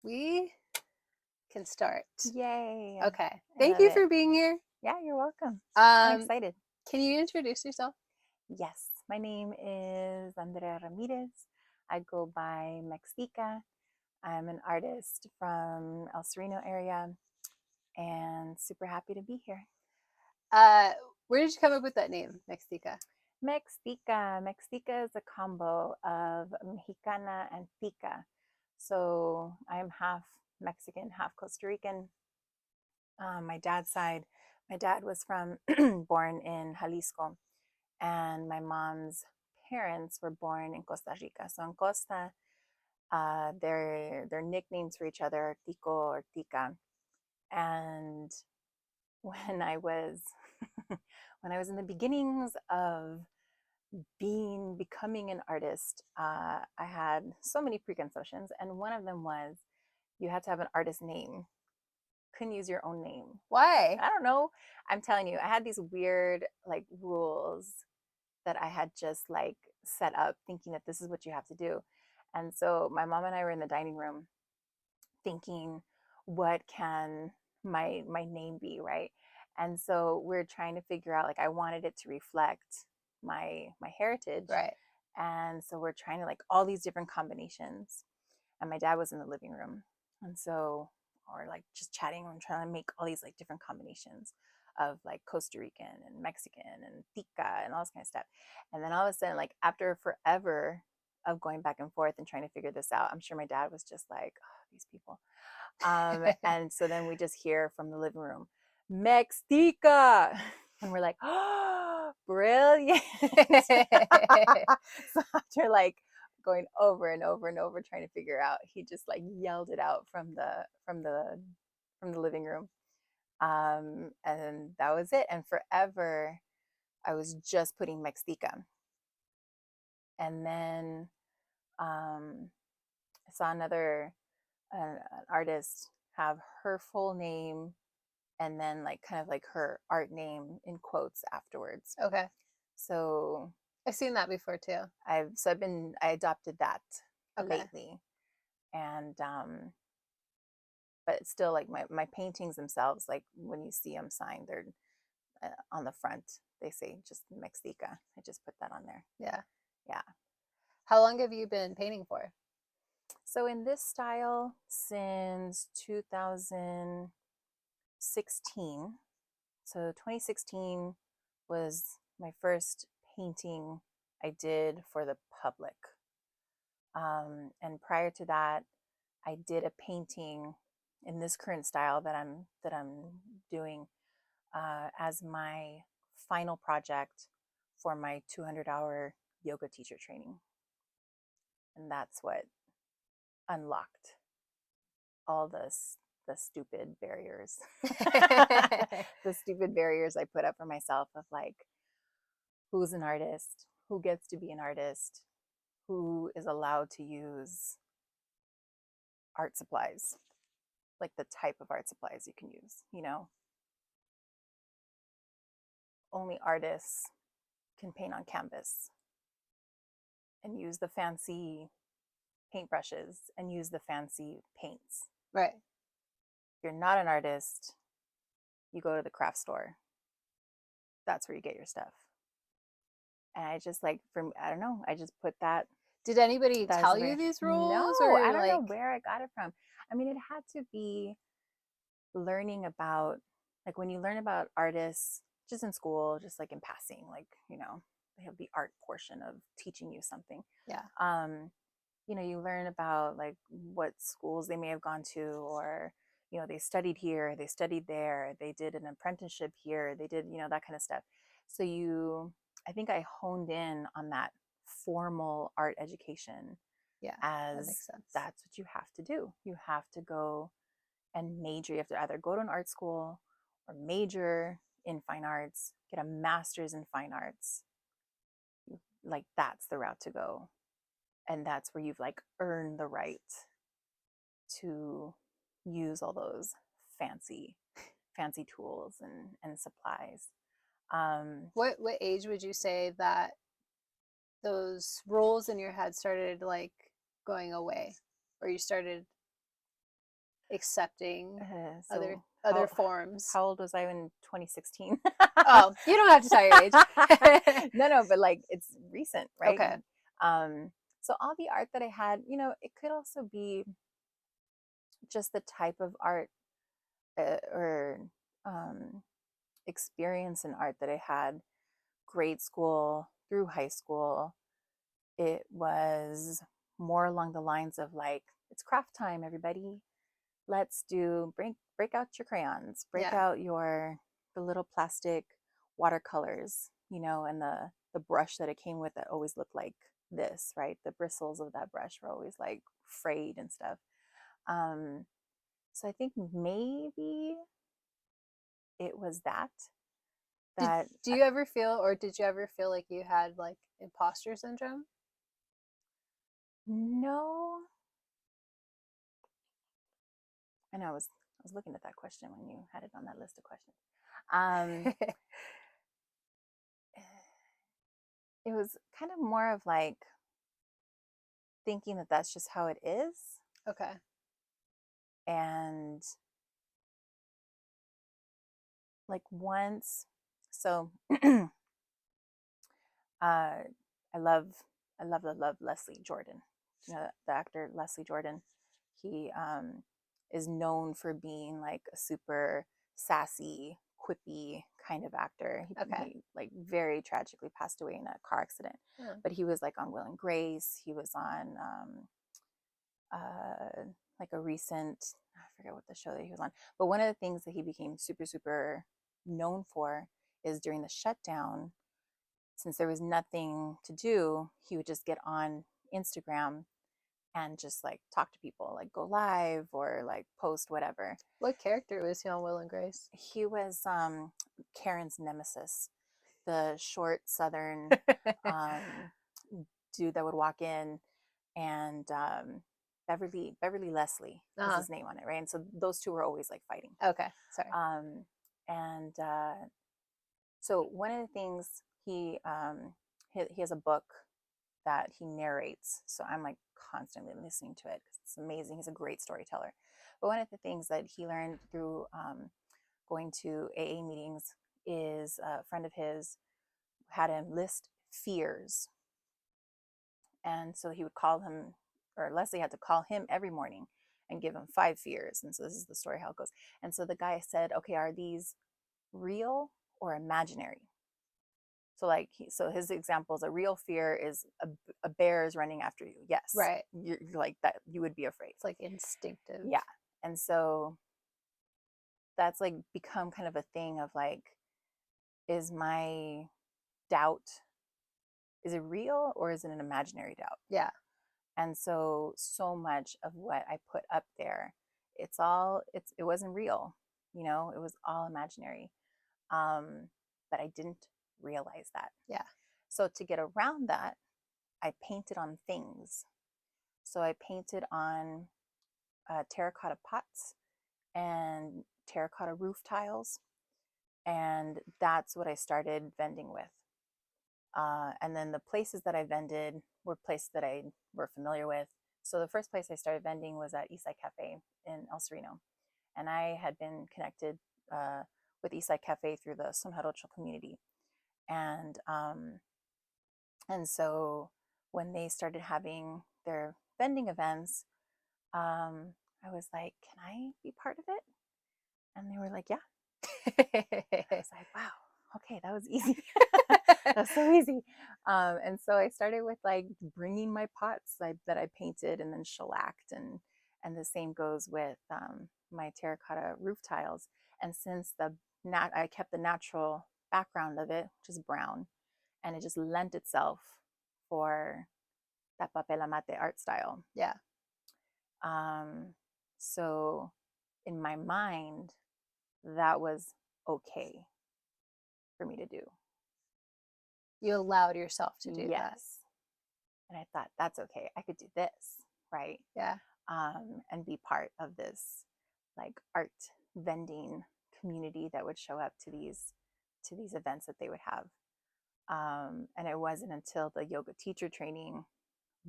We can start. Yay. Okay. I Thank love you it. for being here. Yeah, you're welcome. I'm Um, excited. can you introduce yourself? Yes, my name is Andrea Ramirez. I go by Mextica. I'm an artist from El Sereno area and super happy to be here. Uh, where did you come up with that name, Mextica? Mextica. Mextica is a combo of Mexicana and Tica. So I'm half Mexican, half Costa Rican. My dad's side, my dad was from born in Jalisco, and my mom's parents were born in Costa Rica. So in Costa, their nicknames for each other are Tico or Tica. And when I was when I was in the beginnings of becoming an artist, I had so many preconceptions, and one of them was you had to have an artist name. Couldn't use your own name. Why? I don't know. I'm telling you, I had these weird like rules that I had just like set up thinking that this is what you have to do. And so my mom and I were in the dining room thinking, what can my name be, right? And so we're trying to figure out like I wanted it to reflect my heritage. Right. And so we're trying to like all these different combinations. And my dad was in the living room. And so or like just chatting and trying to make all these like different combinations of like Costa Rican and Mexican and tica and all this kind of stuff. And then all of a sudden, like after forever of going back and forth and trying to figure this out, I'm sure my dad was just like, oh, these people. And so then we just hear from the living room, Mextica. And we're like, oh, brilliant. So after like going over and over and over trying to figure out, he just like yelled it out from the living room. And that was it. And forever I was just putting Mextica. And then I saw an artist have her full name and then like kind of like her art name in quotes afterwards. Okay. So I've seen that before too. I adopted that Okay. lately. And but still like my paintings themselves, like when you see them signed, they're on the front, they say just Mextica. I just put that on there. Yeah. Yeah. How long have you been painting for? So in this style since 2016. So 2016 was my first painting I did for the public. And prior to that, I did a painting in this current style that I'm doing as my final project for my 200-hour yoga teacher training, and that's what unlocked all the stupid barriers, the stupid barriers I put up for myself of like who's an artist, who gets to be an artist, who is allowed to use art supplies, like the type of art supplies you can use, only artists can paint on canvas and use the fancy paintbrushes and use the fancy paints. Right. If you're not an artist, you go to the craft store. That's where you get your stuff. And I just like from I don't know, I just put that Did anybody that is tell you very these no, rules I or don't know like where I got it from. I mean, it had to be learning about like when you learn about artists just in school, just like in passing, like, they have the art portion of teaching you something. yeah. Um, you learn about like what schools they may have gone to, or they studied here, they studied there, they did an apprenticeship here, they did that kind of stuff. So I think I honed in on that formal art education Yeah. That as makes sense. that's what you have to do. You have to go and major. You have to either go to an art school or major in fine arts, get a master's in fine arts. Like that's the route to go, and that's where you've like earned the right to use all those fancy fancy tools and supplies. What age would you say that those rules in your head started like going away, or you started accepting So other forms. how old was I in 2016? Oh, you don't have to tell your age. No, but like it's recent, right? Okay. So all the art that I had, it could also be just the type of art or um, experience in art that I had grade school through high school. It was more along the lines of like, it's craft time, everybody. Let's do break out your crayons, break Yeah. out the little plastic watercolors, and the brush that it came with that always looked like this, right? The bristles of that brush were always like frayed and stuff. Um, so I think maybe it was that Did that do you ever feel, or did you ever feel like you had like imposter syndrome? no. And I was looking at that question when you had it on that list of questions. Um, it was kind of more of like thinking that that's just how it is. Okay. And like once, so I love, I love Leslie Jordan. The actor Leslie Jordan. He is known for being like a super sassy, quippy kind of actor. Okay. He like very tragically passed away in a car accident. Oh, But he was like on Will and Grace. He was on like a recent, I forget what the show that he was on. But one of the things that he became super, super known for is during the shutdown, since there was nothing to do, he would just get on Instagram and just like talk to people, like go live or like post whatever. what character was he on Will and Grace? He was Karen's nemesis, the short Southern um, dude that would walk in, and Beverly Leslie was Uh-huh. his name on it, right? And so those two were always like fighting. Okay. Sorry. And so one of the things he has a book that he narrates. So I'm like constantly listening to it because it's amazing. He's a great storyteller. But one of the things that he learned through going to AA meetings is a friend of his had him list fears. And so he would call him, or Leslie had to call him every morning and give him 5 fears. And so this is the story how it goes. And so the guy said, okay, are these real or imaginary? So like, so his examples, a real fear is a bear is running after you. Yes, Right. you're like that. You would be afraid. It's like instinctive. Yeah, and so that's like become kind of a thing of like, is my doubt, is it real or is it an imaginary doubt? Yeah. And so much of what I put up there, it wasn't real, it was all imaginary. But I didn't realize that. Yeah. So to get around that, I painted on things. So I painted on terracotta pots and terracotta roof tiles. And that's what I started vending with. And then the places that I vended were places that I were familiar with. So the first place I started vending was at Eastside Cafe in El Sereno. And I had been connected with Eastside Cafe through the Som Jarocho community. And so when they started having their vending events, I was like, can I be part of it? And they were like, yeah. I was like, wow, okay, that was easy. That's so easy. And so I started with like bringing my pots that I painted and then shellacked, and the same goes with my terracotta roof tiles. And since I kept the natural background of it, which is brown, and it just lent itself for that papel mate art style. Yeah. So in my mind, that was okay for me to do. You allowed yourself to do that. Yes. And I thought, that's okay. I could do this, right? Yeah. And be part of this like art vending community that would show up to these events that they would have. And it wasn't until the yoga teacher training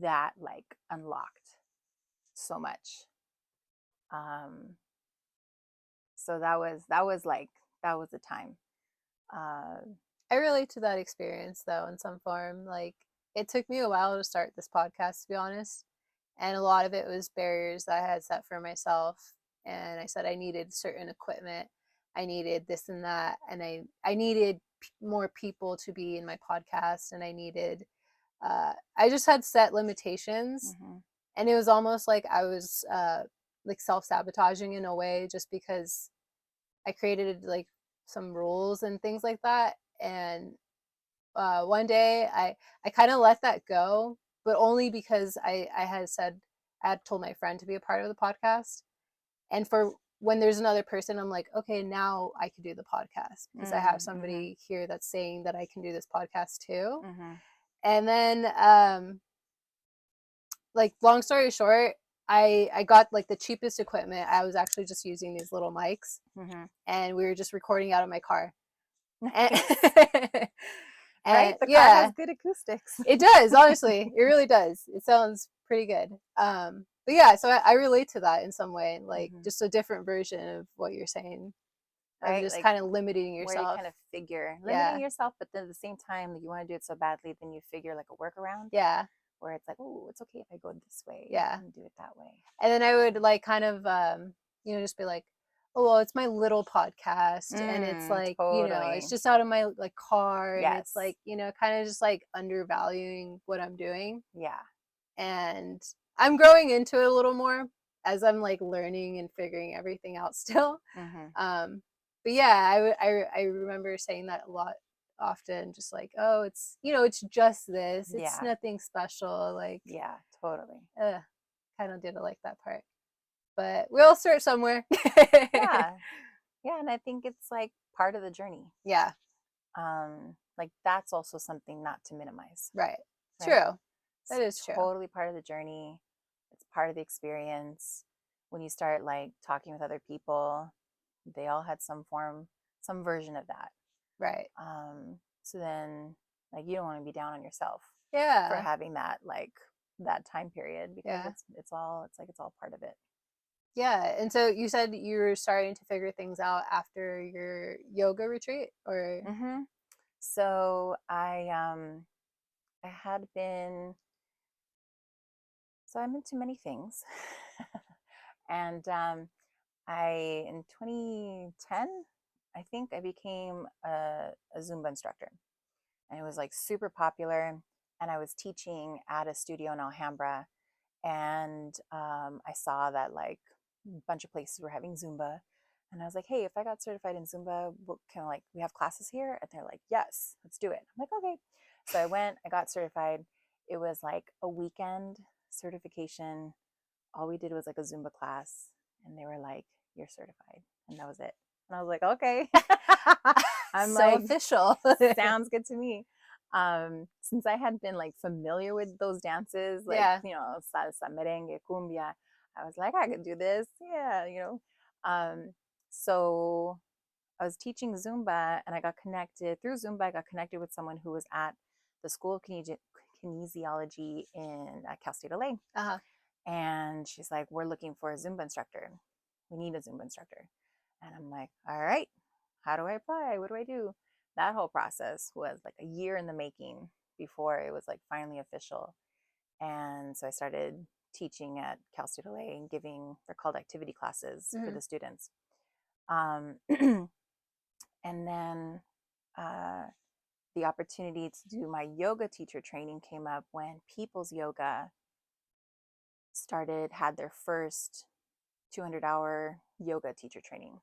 that like unlocked so much. Um, so that was the time. Uh, I relate to that experience though in some form. Like it took me a while to start this podcast, to be honest. And a lot of it was barriers that I had set for myself. And I said I needed certain equipment. I needed this and that. And I needed more people to be in my podcast. And I just had set limitations. mm-hmm. And it was almost like I was like self-sabotaging in a way, just because I created like some rules and things like that. And one day I kind of let that go, but only because I had said, I had told my friend to be a part of the podcast. And for when there's another person, I'm like, okay, now I can do the podcast because I have Mm-hmm. somebody here that's saying that I can do this podcast too. Mm-hmm. And then like long story short, I got like the cheapest equipment. I was actually just using these little mics, Mm-hmm. and we were just recording out of my car. And, Nice. Right? and The car has yeah, good acoustics. it does, honestly. It really does. It sounds pretty good. But yeah, so I relate to that in some way, like Mm-hmm. just a different version of what you're saying, of Right? just Like kind of limiting where you yourself. kind of figure limiting Yeah. yourself, but then at the same time, you want to do it so badly, then you figure like a workaround Yeah. where it's like, oh, it's okay if I go this way Yeah. and do it that way. And then I would like kind of just be like, oh well, it's my little podcast, and it's like, it's Totally. just out of my like car, and it's Yes. like, kind of just like undervaluing what I'm doing. Yeah. And I'm growing into it a little more as I'm like learning and figuring everything out still. Mm-hmm. um but yeah, I remember saying that a lot, often, just like, oh, it's just this, it's Yeah. nothing special, like, Yeah. Totally. kind of didn't like that part, but we'll start somewhere. Yeah. Yeah. And I think it's like part of the journey. Yeah. Like that's also something not to minimize, Right. right? True. That It's is true. totally part of the journey. It's part of the experience. When you start like talking with other people, they all had some version of that. Right. So then like you don't want to be down on yourself for Yeah. having that time period because Yeah. it's all part of it. Yeah. And so you said you were starting to figure things out after your yoga retreat, or? Mm-hmm. So I had been so I'm into many things. And I in 2010, I think I became a Zumba instructor, and it was like super popular. And I was teaching at a studio in Alhambra, and I saw that like a bunch of places were having Zumba, and I was like, hey, if I got certified in Zumba, what kind of like we have classes here? And they're like, yes, let's do it. I'm like, okay. So I went, I got certified. It was like a weekend certification. All we did was like a Zumba class, and they were like, you're certified. And that was it. And I was like, okay. I'm So like, official. sounds good to me. Since I had been like familiar with those dances, like, Yeah. salsa, merengue, cumbia, I was like, I could do this. Yeah. So I was teaching Zumba, and I got connected through Zumba. I got connected with someone who was at the School of Kinesiology in Cal State LA. Uh-huh. And she's like, we're looking for a Zumba instructor. We need a Zumba instructor. And I'm like, all right, how do I apply? What do I do? That whole process was like a year in the making before it was like finally official. And so I started teaching at Cal State LA and they're called activity classes for Mm-hmm. the students. And then uh, the opportunity to do my yoga teacher training came up when People's Yoga had their first 200-hour yoga teacher training.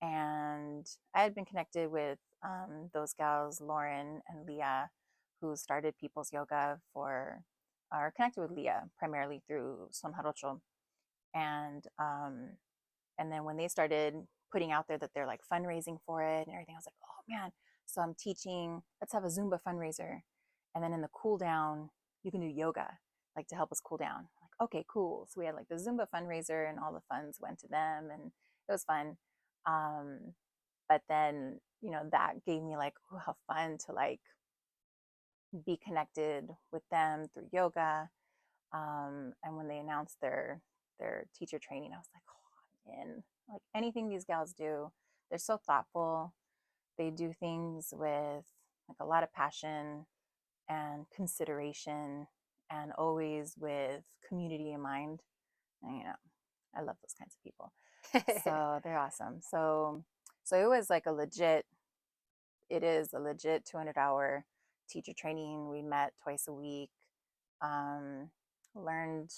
And I had been connected with those gals, Lauren and Leah, who started People's Yoga or connected with Leah primarily through Son Jarocho. And then when they started putting out there that they're like fundraising for it and everything, I was like, oh man. So I'm teaching, let's have a Zumba fundraiser. And then in the cool down, you can do yoga, like to help us cool down. Like, okay, cool. So we had like the Zumba fundraiser, and all the funds went to them, and it was fun. But then, that gave me like, oh, how fun to like be connected with them through yoga. And when they announced their teacher training, I was like, oh, in. Like anything these gals do, they're so thoughtful. They do things with like a lot of passion and consideration, and always with community in mind. And, I love those kinds of people. So they're awesome. So it was like it is a legit 200-hour teacher training. We met twice a week. Um, Learned,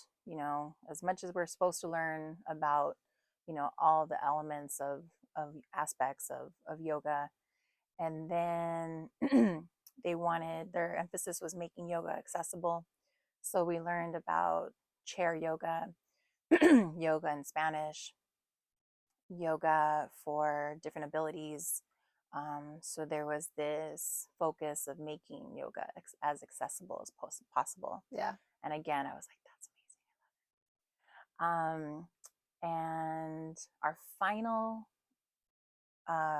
as much as we're supposed to learn about, all the elements of aspects of yoga. And then their emphasis was making yoga accessible. So we learned about chair yoga, yoga in Spanish, yoga for different abilities. So there was this focus of making yoga as accessible as possible. Yeah. And again, I was like, that's amazing. And our final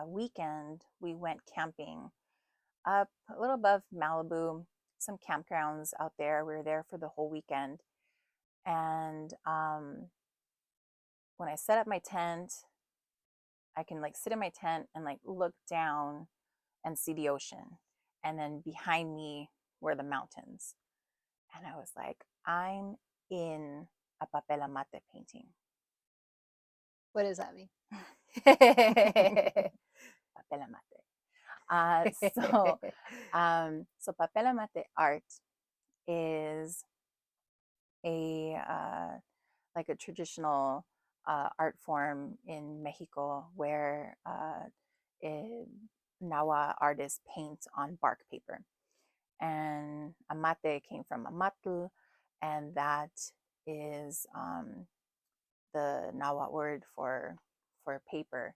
weekend, we went camping up a little above Malibu, some campgrounds out there. We were there for the whole weekend. And when I set up my tent, I can like sit in my tent and like look down and see the ocean. And then behind me were the mountains. And I was like, I'm in a papel mate painting. What does that mean? Papel mate. Uh, so, so papel mate art is a like a traditional art form in Mexico where Nahua artists paint on bark paper. And amate came from amatl, and that is the Nahua word for paper.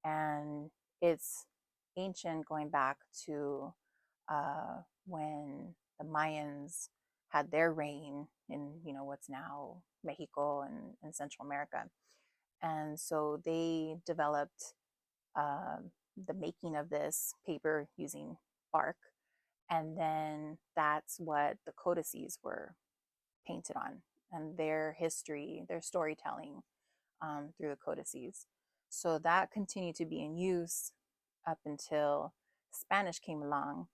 And it's ancient, going back to when the Mayans had their reign in what's now Mexico and Central America. And so they developed the making of this paper using bark, and then that's what the codices were painted on, and their history, their storytelling through the codices. So that continued to be in use up until Spanish came along.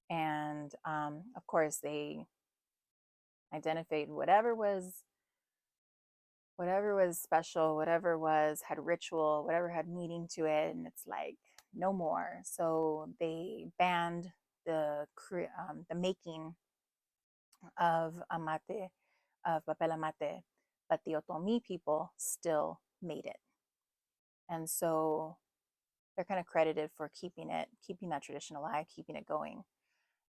And of course, they identified whatever was special, whatever was had ritual, whatever had meaning to it, and it's like no more. So they banned the making of amate, of papel amate, but the Otomi people still made it. And so they're kind of credited for keeping that tradition alive, keeping it going.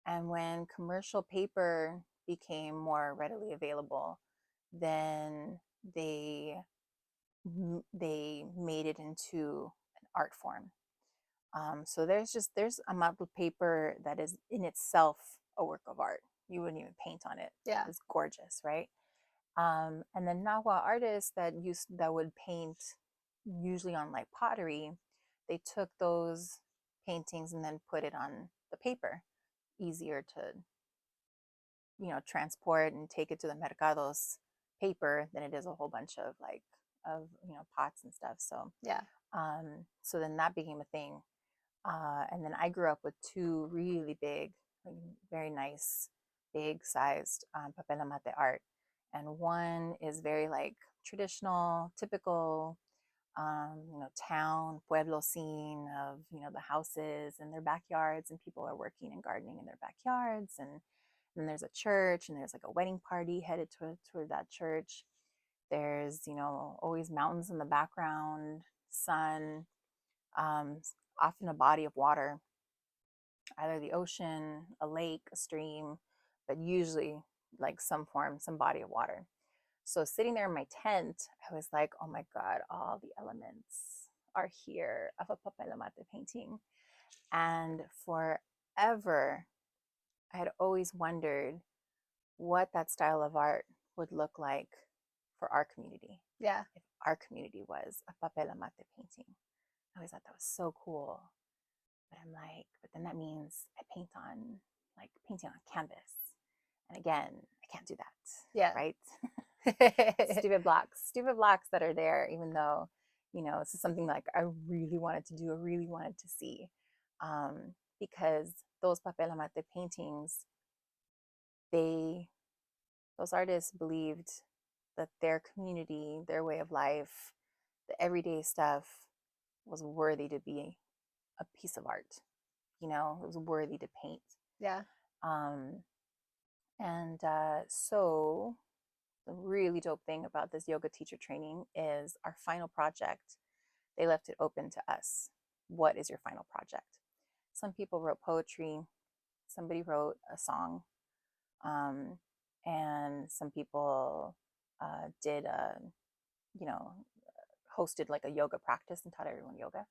And when commercial paper became more readily available, then they made it into an art form. So there's a model paper that is in itself a work of art. You wouldn't even paint on it. Yeah. It's gorgeous, right? And then Nahua artists that would paint usually on like pottery, they took those paintings and then put it on the paper, easier to transport and take it to the mercados paper than it is a whole bunch of pots and stuff. So Yeah. so then that became a thing. And then I grew up with two really big, like, very nice, big sized papel mate art. And one is very like traditional, typical, town, pueblo scene of, the houses and their backyards, and people are working and gardening in their backyards. And then there's a church, and there's like a wedding party headed toward that church. There's, always mountains in the background, sun, um, often a body of water, either the ocean, a lake, a stream, but usually like some body of water. So sitting there in my tent, I was like, oh my God, all the elements are here of a papel mate painting. And forever, I had always wondered what that style of art would look like for our community. Yeah. If our community was a papel mate painting. I always thought that was so cool. But I'm like, but then that means I painting on canvas. And again, I can't do that. Yeah. Right? Stupid blocks that are there, even though, this is something like I really wanted to do, I really wanted to see. Because those papel mate paintings, they, those artists believed that their community, their way of life, the everyday stuff was worthy to be a piece of art. It was worthy to paint. Yeah. Um, and so the really dope thing about this yoga teacher training is our final project. They left it open to us. What is your final project? Some people wrote poetry, somebody wrote a song, um, and some people did you know, hosted like a yoga practice and taught everyone yoga.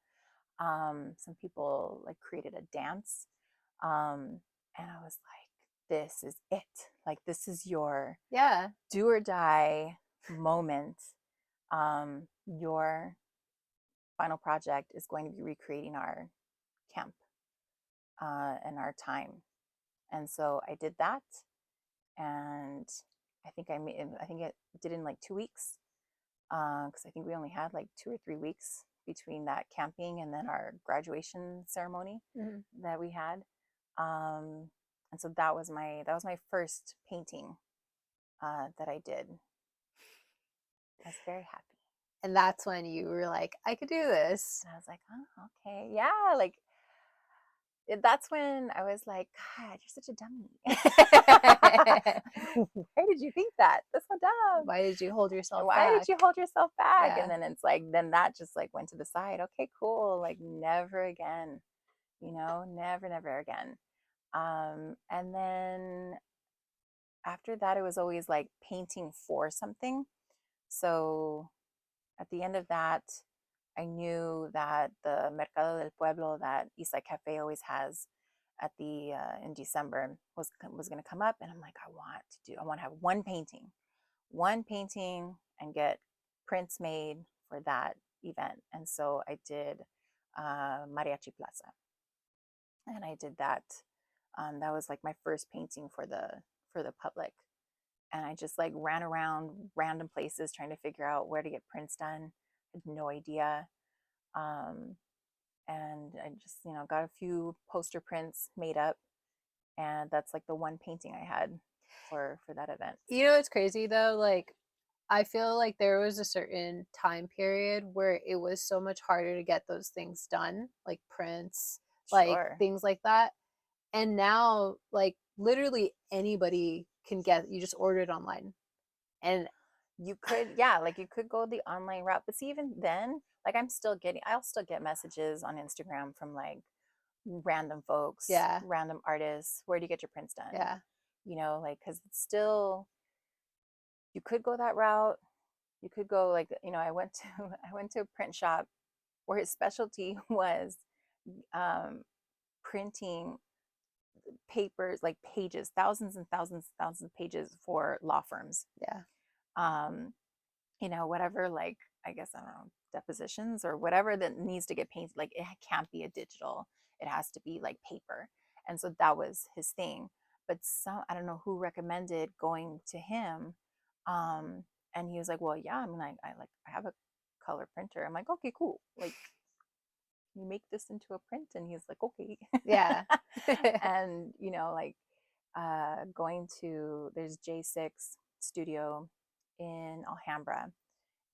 Some people like created a dance. And I was like, this is it. Like, this is your Yeah. do or die moment. Your final project is going to be recreating our camp and our time. And so I did that. And I think it did in like 2 weeks. Because I think we only had like 2 or 3 weeks between that camping and then our graduation ceremony Mhm. that we had. Um, and so that was my first painting that I did. I was very happy, And that's when you were like, I could do this. and I was like, oh, okay, yeah, like that's when I was like, God, you're such a dummy. Why did you think that? That's so dumb. Why did you hold yourself Why did back? you hold yourself back? And Yeah. then it's like, then that just like went to the side. Okay, cool. Like never again, never, never again. And then after that, it was always like painting for something. So at the end of that, I knew that the Mercado del Pueblo that Eastside Cafe always has at the in December was going to come up, and I'm like, I want to have one painting, and get prints made for that event. And so I did Mariachi Plaza, and I did that. That was like my first painting for the public, and I just like ran around random places trying to figure out where to get prints done. I had no idea. Um, and I just, got a few poster prints made up, and that's like the one painting I had for that event. You know, it's crazy though. Like, I feel like there was a certain time period where it was so much harder to get those things done, like prints, like Sure. things like that. And now, like, literally anybody can get, you just order it online. And You could, yeah, like you could go the online route, but see, even then, like I'll still get messages on Instagram from like random folks, yeah, random artists. Where do you get your prints done? yeah, Like, because it's still, you could go that route. You could go like, I went to a print shop where his specialty was um, printing papers, like pages, thousands and thousands and thousands of pages for law firms. yeah, Um, whatever, like, I guess, I don't know, depositions or whatever that needs to get painted, like it can't be a digital, it has to be like paper. And so that was his thing. But I don't know who recommended going to him. Um, and he was like, well, yeah, I mean, I have a color printer. I'm like, okay, cool. Like, you make this into a print? And he's like, okay. yeah. And, like, going to, there's J6 studio in Alhambra,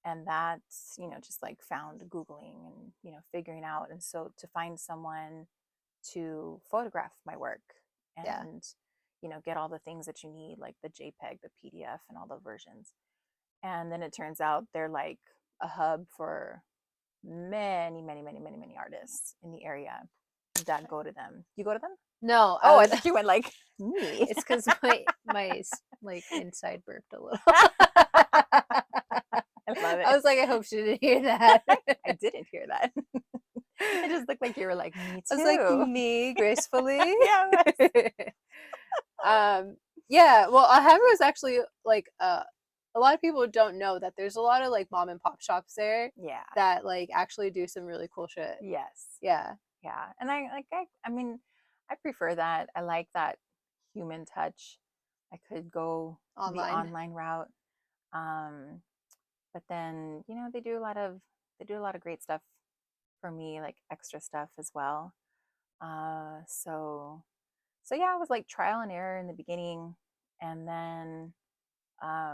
and that's, just like found googling and, figuring out. And so to find someone to photograph my work Yeah, and, get all the things that you need, like the JPEG, the PDF, and all the versions. And then it turns out they're like a hub for many, many, many, many, many artists in the area that go to them. You go to them? no, Oh, I thought you went like me. it's because my like inside burped a little. I love I it. was like, I hope she didn't hear that. I didn't hear that. It just looked like you were like, me I was like, too. me gracefully. Yeah. Yeah, well, Alhambra is actually like a lot of people don't know that there's a lot of like mom and pop shops there Yeah. that like actually do some really cool shit. Yes. Yeah. Yeah. And I mean, I prefer that. I like that human touch. I could go the Online. online route. Um, but then, you know, they do a lot of great stuff for me, like extra stuff as well. Uh, so so yeah, it was like trial and error in the beginning, and then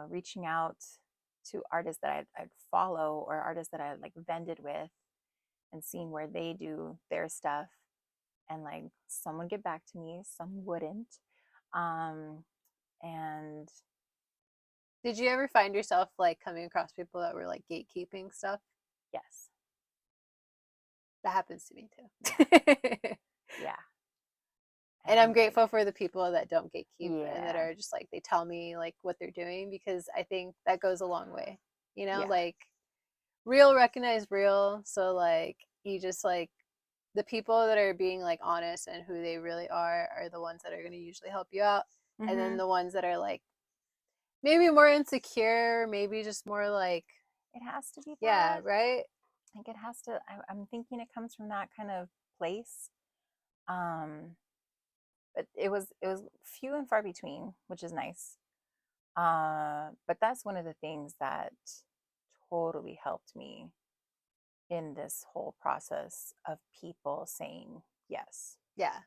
reaching out to artists that I'd follow or artists that I like vended with and seeing where they do their stuff, and like some would get back to me, some wouldn't. Um, and Did you ever find yourself like coming across people that were like gatekeeping stuff? yes, That happens to me too. yeah, And I'm and like grateful for the people that don't gatekeep and that yeah, are just like they tell me like what they're doing, because I think that goes a long way. You know, yeah, like real recognize real. So like you just like the people that are being like honest and who they really are the ones that are going to usually help you out. And then mm-hmm. the ones that are like maybe more insecure, maybe just more like, It has to be yeah, that. right? Like it has to. I'm thinking it comes from that kind of place. Um, but it was few and far between, which is nice. But that's one of the things that totally helped me in this whole process of people saying yes. Yeah.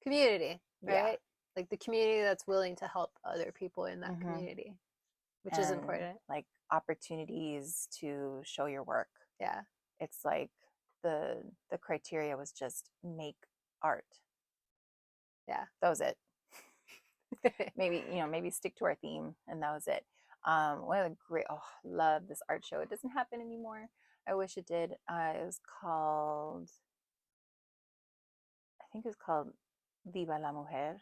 Community, Yeah. right? Like the community that's willing to help other people in that Hmm. community, which is And important. like opportunities to show your work. Yeah. It's like the criteria was just make art. Yeah. That was it. Maybe, you know, maybe stick to our theme, and that was it. One of the great, oh, love this art show. It doesn't happen anymore. I wish it did. It was called, I think it was called Viva la Mujer.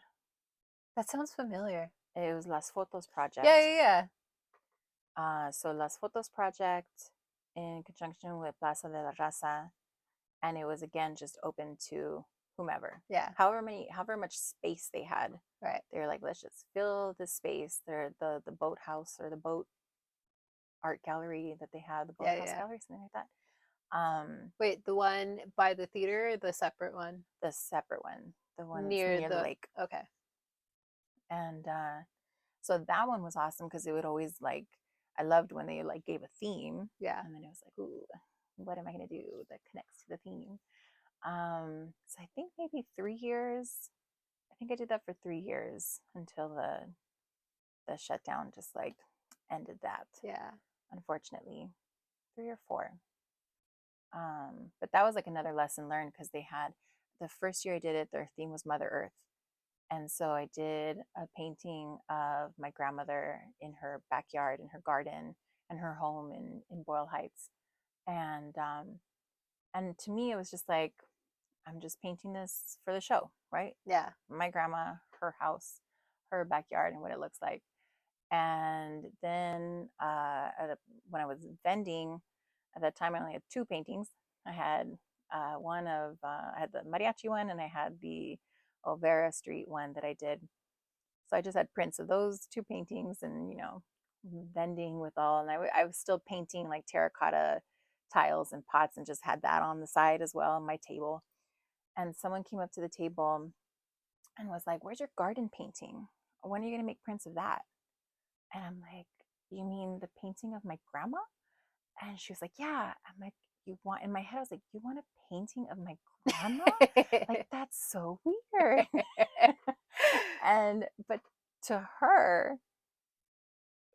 That sounds familiar. It was Las Fotos Yeah, Project. yeah, yeah. So Las Fotos Project in conjunction with Plaza de la Raza, and it was again just open to whomever, Yeah. however much space they had. Right. They were like, let's just fill the space. The boathouse or the boat art gallery that they had, the Yeah, boathouse yeah. gallery, something like that. Wait, the one by the theater or the separate one? The separate one, the one that's Near near the the lake. okay. And so that one was awesome because it would always like, I loved when they like gave a theme, Yeah. and then it was like, ooh, what am I gonna do that connects to the theme? So I think maybe 3 years. I think I did that for 3 years until the shutdown just like ended that, Yeah. unfortunately. 3 or 4. But that was like another lesson learned because they had the first year I did it, their theme was Mother Earth. And so I did a painting of my grandmother in her backyard, in her garden, and her home in Boyle Heights. And and to me, it was just like, I'm just painting this for the show, right? Yeah. My grandma, her house, her backyard, and what it looks like. And then when I was vending, at that time I only had 2 paintings. I had I had the mariachi one, and I had the Olvera Street one that I did. So I just had prints of those 2 paintings, and you know, vending with all, and I was still painting like terracotta tiles and pots, and just had that on the side as well on my table. And someone came up to the table and was like, "Where's your garden painting? When are you gonna make prints of that?" And I'm like, "You mean the painting of my grandma?" And she was like, "Yeah." I'm like, "You want," in my head, I was like, "You want a painting of my grandma? Like, that's so weird." And, but to her,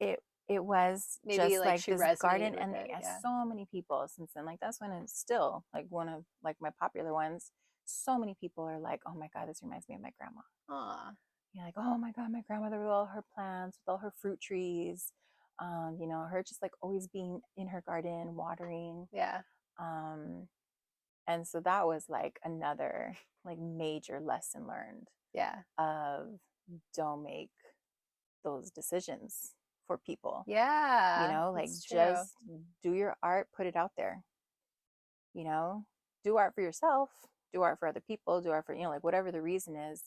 it was Maybe just like like she this resonated garden. with And it. Yeah. so many people since then, like, that's when it's still like one of like my popular ones. So many people are like, "Oh my God, this reminds me of my grandma." Aw. You're like, "Oh my God, my grandmother with all her plants, with all her fruit trees, you know, her just like always being in her garden, watering." Yeah. Um, and so that was like another like major lesson learned Yeah. of, don't make those decisions for people. You Yeah. know, like That's true. just do your art, put it out there. You know, do art for yourself, do art for other people, do art for, you know, like whatever the reason is,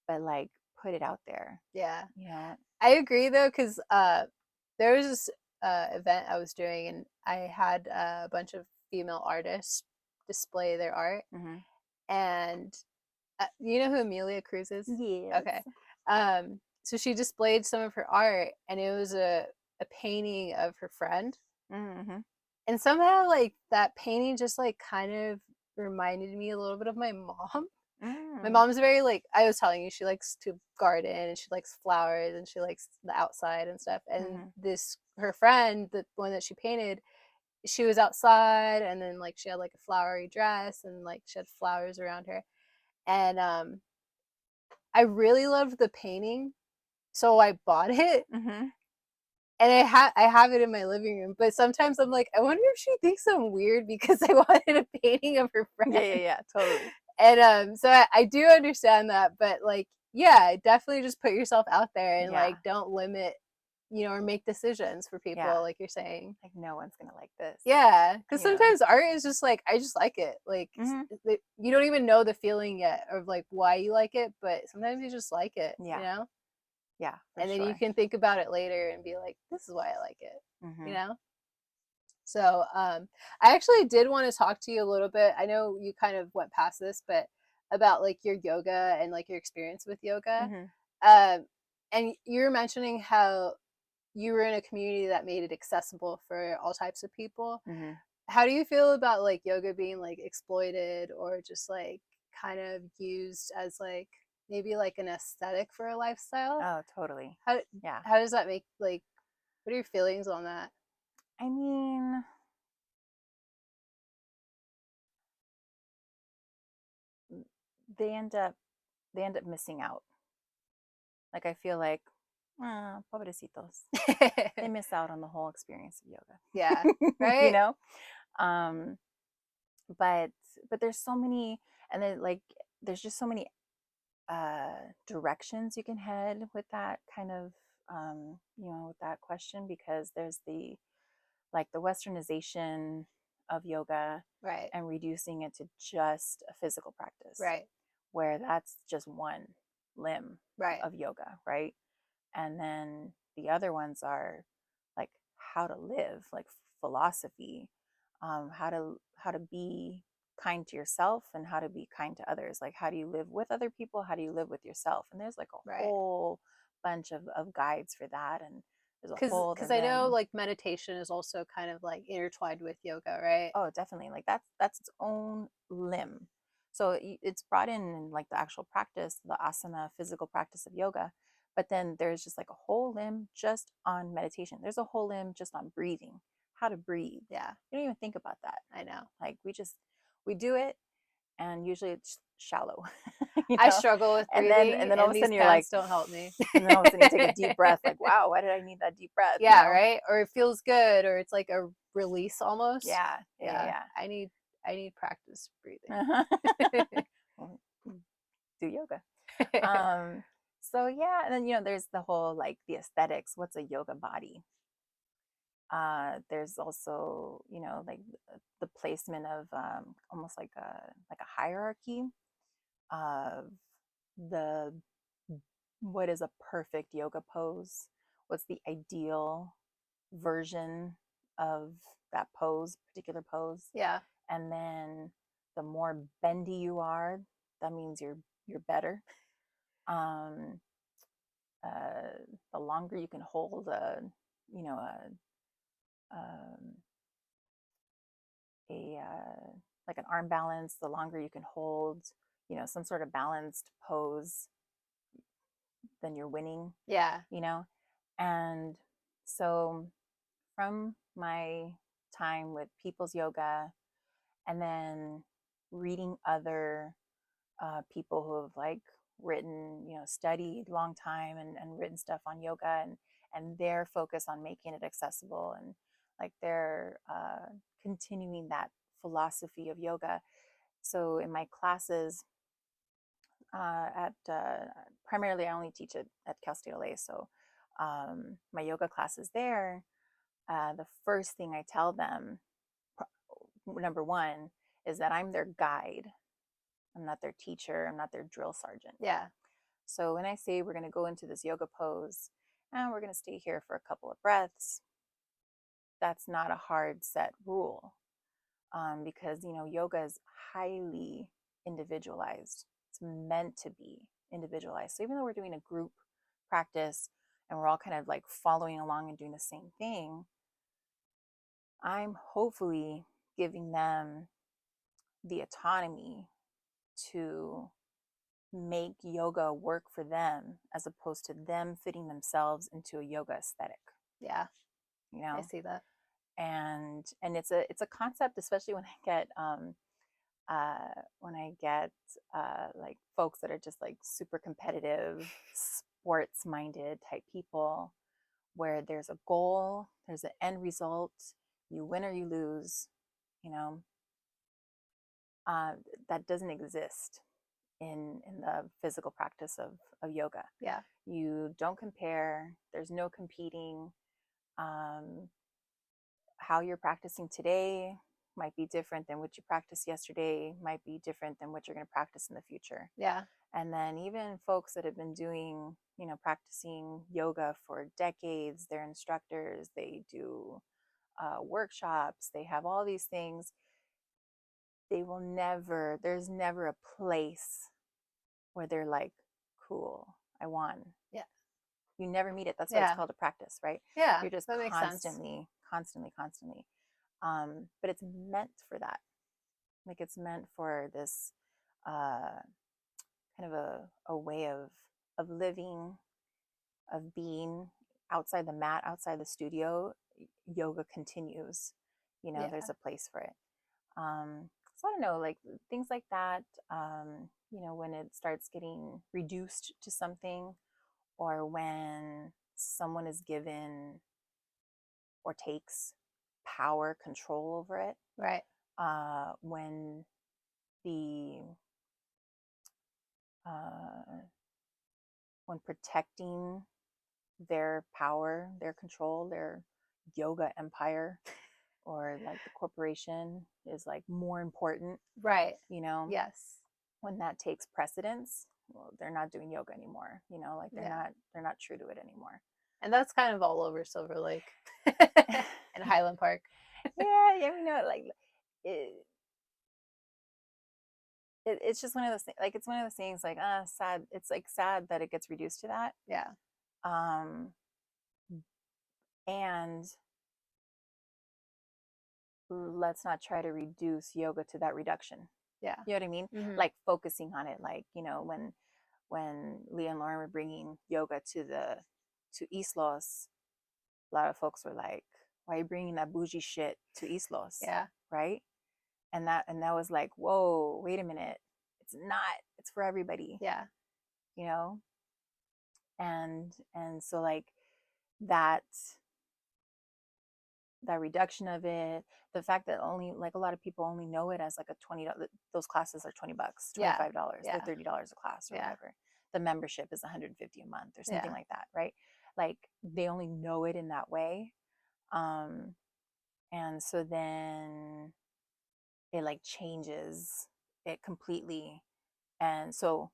but like put it out there, Yeah. you know? I agree though, because there was this event I was doing, and I had a bunch of female artists display their art, Mm-hmm. and you know who Amelia Cruz is? Yes. Okay. So she displayed some of her art, and it was a a painting of her friend, Mm-hmm. and somehow like that painting just like kind of reminded me a little bit of my mom. My Mm. mom's very like I was telling you, she likes to garden and she likes flowers and she likes the outside and stuff. And Mm-hmm. this her friend, the one that she painted, she was outside and then like she had like a flowery dress and like she had flowers around her. And I really loved the painting, so I bought it Mm-hmm. and I have it in my living room. But sometimes I'm like, I wonder if she thinks I'm weird because I wanted a painting of her Yeah, friend. yeah, yeah, totally. And so I do understand that, but like, yeah, definitely just put yourself out there and Yeah, like don't limit, or make decisions for yeah. people, like you're saying. Like no one's gonna like this, Yeah, because you know. sometimes art is just like I just like it. Like Mm-hmm. you don't even know the feeling yet of like why you like it, but sometimes you just like it, Yeah, yeah, for and then you sure. can think about it later and be like, this is why I like it, you Mm-hmm. know. So I actually did want to talk to you a little bit. I know you kind of went past this, but about like your yoga and like your experience with yoga. Mm-hmm. Um, and you were mentioning how you were in a community that made it accessible for all types of people. Mm-hmm. How do you feel about like yoga being like exploited or just like kind of used as like maybe like an aesthetic for a lifestyle? Oh, totally. How Yeah. how does that make like what are your feelings on that? I mean, they end up they end up missing out. Like I feel like, pobrecitos. They miss out on the whole experience of Yeah, yoga. You right? know? Um, but there's so many, and then like there's just so many directions you can head with that kind of with that question, because there's the like the westernization of yoga Right, and reducing it to just a physical practice, right, where that's just one limb right, of yoga, right? And then the other ones are like how to live, like philosophy, how to be kind to yourself and how to be kind to others. Like how do you live with other people? How do you live with yourself? And there's like a right. whole bunch of guides for that. And there's a Because whole because other I know limb. like meditation is also kind of like intertwined with yoga, right? Oh, definitely. Like that's its own limb. So it's brought in like the actual practice, the asana, physical practice of yoga. But then there's just like a whole limb just on meditation. There's a whole limb just on breathing, how to breathe. Yeah, You don't even think about that. I know. Like we do it, and usually it's shallow, I struggle with and breathing, then all of and a these sudden you're like, pants don't help me. and then all of a sudden you take a deep breath, like, wow, why did I need that deep breath? Yeah, right? Or it feels good, or it's like a release almost. Yeah, yeah, Yeah, yeah, I need practice breathing. yeah. Well, do yoga. Um, so yeah, and then there's the whole like the aesthetics. What's a yoga body? There's also like the placement of almost like a hierarchy of the what is a perfect yoga pose? What's the ideal version of that pose, particular pose? Yeah, And then the more bendy you are, that means you're better. Um, the longer you can hold you know um, a like an arm balance, the longer you can hold some sort of balanced pose, then you're winning. yeah, you know and so from my time with people's yoga, and then reading other people who have like written, studied long time, and written stuff on yoga, and their focus on making it accessible, and like they're continuing that philosophy of yoga. So in my classes, at primarily I only teach at Cal State LA, so my yoga classes there, the first thing I tell them, number one, is that I'm their guide. I'm not their teacher. I'm not their drill sergeant. yeah, So when I say we're going to go into this yoga pose and we're going to stay here for a couple of breaths, that's not a hard set rule, because yoga is highly individualized. It's meant to be individualized. So even though we're doing a group practice, and we're all kind of like following along and doing the same thing, I'm hopefully giving them the autonomy to make yoga work for them as opposed to them fitting themselves into a yoga aesthetic, Yeah, you I know. see that. And it's a concept, especially when I get like folks that are just like super competitive, sports minded type people, where there's a goal, there's an end result, you win or you lose, you know, uh, that doesn't exist in the physical practice of yoga. Yeah, You don't compare, there's no competing. Um, how you're practicing today might be different than what you practiced yesterday, might be different than what you're going to practice in the future. yeah, And then even folks that have been doing, practicing yoga for decades, they're instructors, they do workshops, they have all these things. There's never a place where they're like, cool, I won. yeah, You never meet it. That's why it's yeah, called a practice, right? yeah. You're just That makes sense. constantly, constantly, constantly. But it's meant for that. Like it's meant for this uh, kind of a way of living, of being outside the mat, outside the studio. Yoga continues. There's Yeah, a place for it. So I don't know, like things like that. When it starts getting reduced to something, or when someone is given or takes power, control over it, right, when the uh, when protecting their power, their control, their yoga empire, or like the corporation is like more important, right. you know, Yes. when that takes precedence, well, they're not doing yoga anymore, like Yeah. they're not true to it anymore. And that's kind of all over Silver Lake and Highland Park. Yeah, yeah, like it, it's just one of those things, like it's one of those things like sad, it's like sad that it gets reduced to that. Yeah. um and let's not try to reduce yoga to that reduction. Yeah. You know what I mean? Hmm. Like focusing on it, like when Leah and Lauren were bringing yoga to Islos, a lot of folks were like, "Why are you bringing that bougie shit to Islos?" Yeah. Right? And that was like, "Whoa, wait a minute! It's not. It's for everybody." Yeah. You know, and so like that that reduction of it, the fact that only like a lot of people only know it as like a $20, those classes are $20, Yeah. $25, they're Yeah. $30 a class or Yeah. whatever. The membership is 150 a month or something Yeah. like that, right? Like they only know it in that way. um and so then it like changes it completely. And so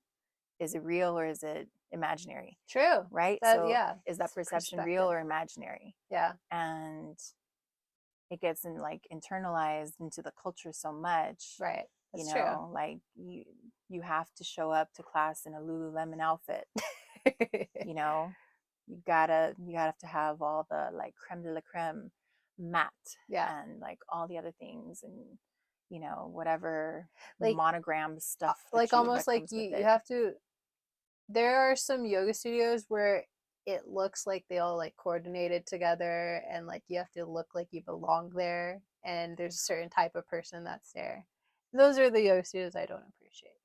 is it real or is it imaginary, True. right? That, So yeah. is that It's perception real perspective. or imaginary? Yeah. And it gets in like internalized into the culture so much, Right. That's true. like you have to show up to class in a Lululemon outfit. you know you gotta have to have all the like creme de la creme mat Yeah. and like all the other things, and whatever Like, monogram stuff like almost that like comes with you it. have to, there are some yoga studios where it looks like they all like coordinated together and like you have to look like you belong there and there's a certain type of person that's there. Those are the yoga studios I don't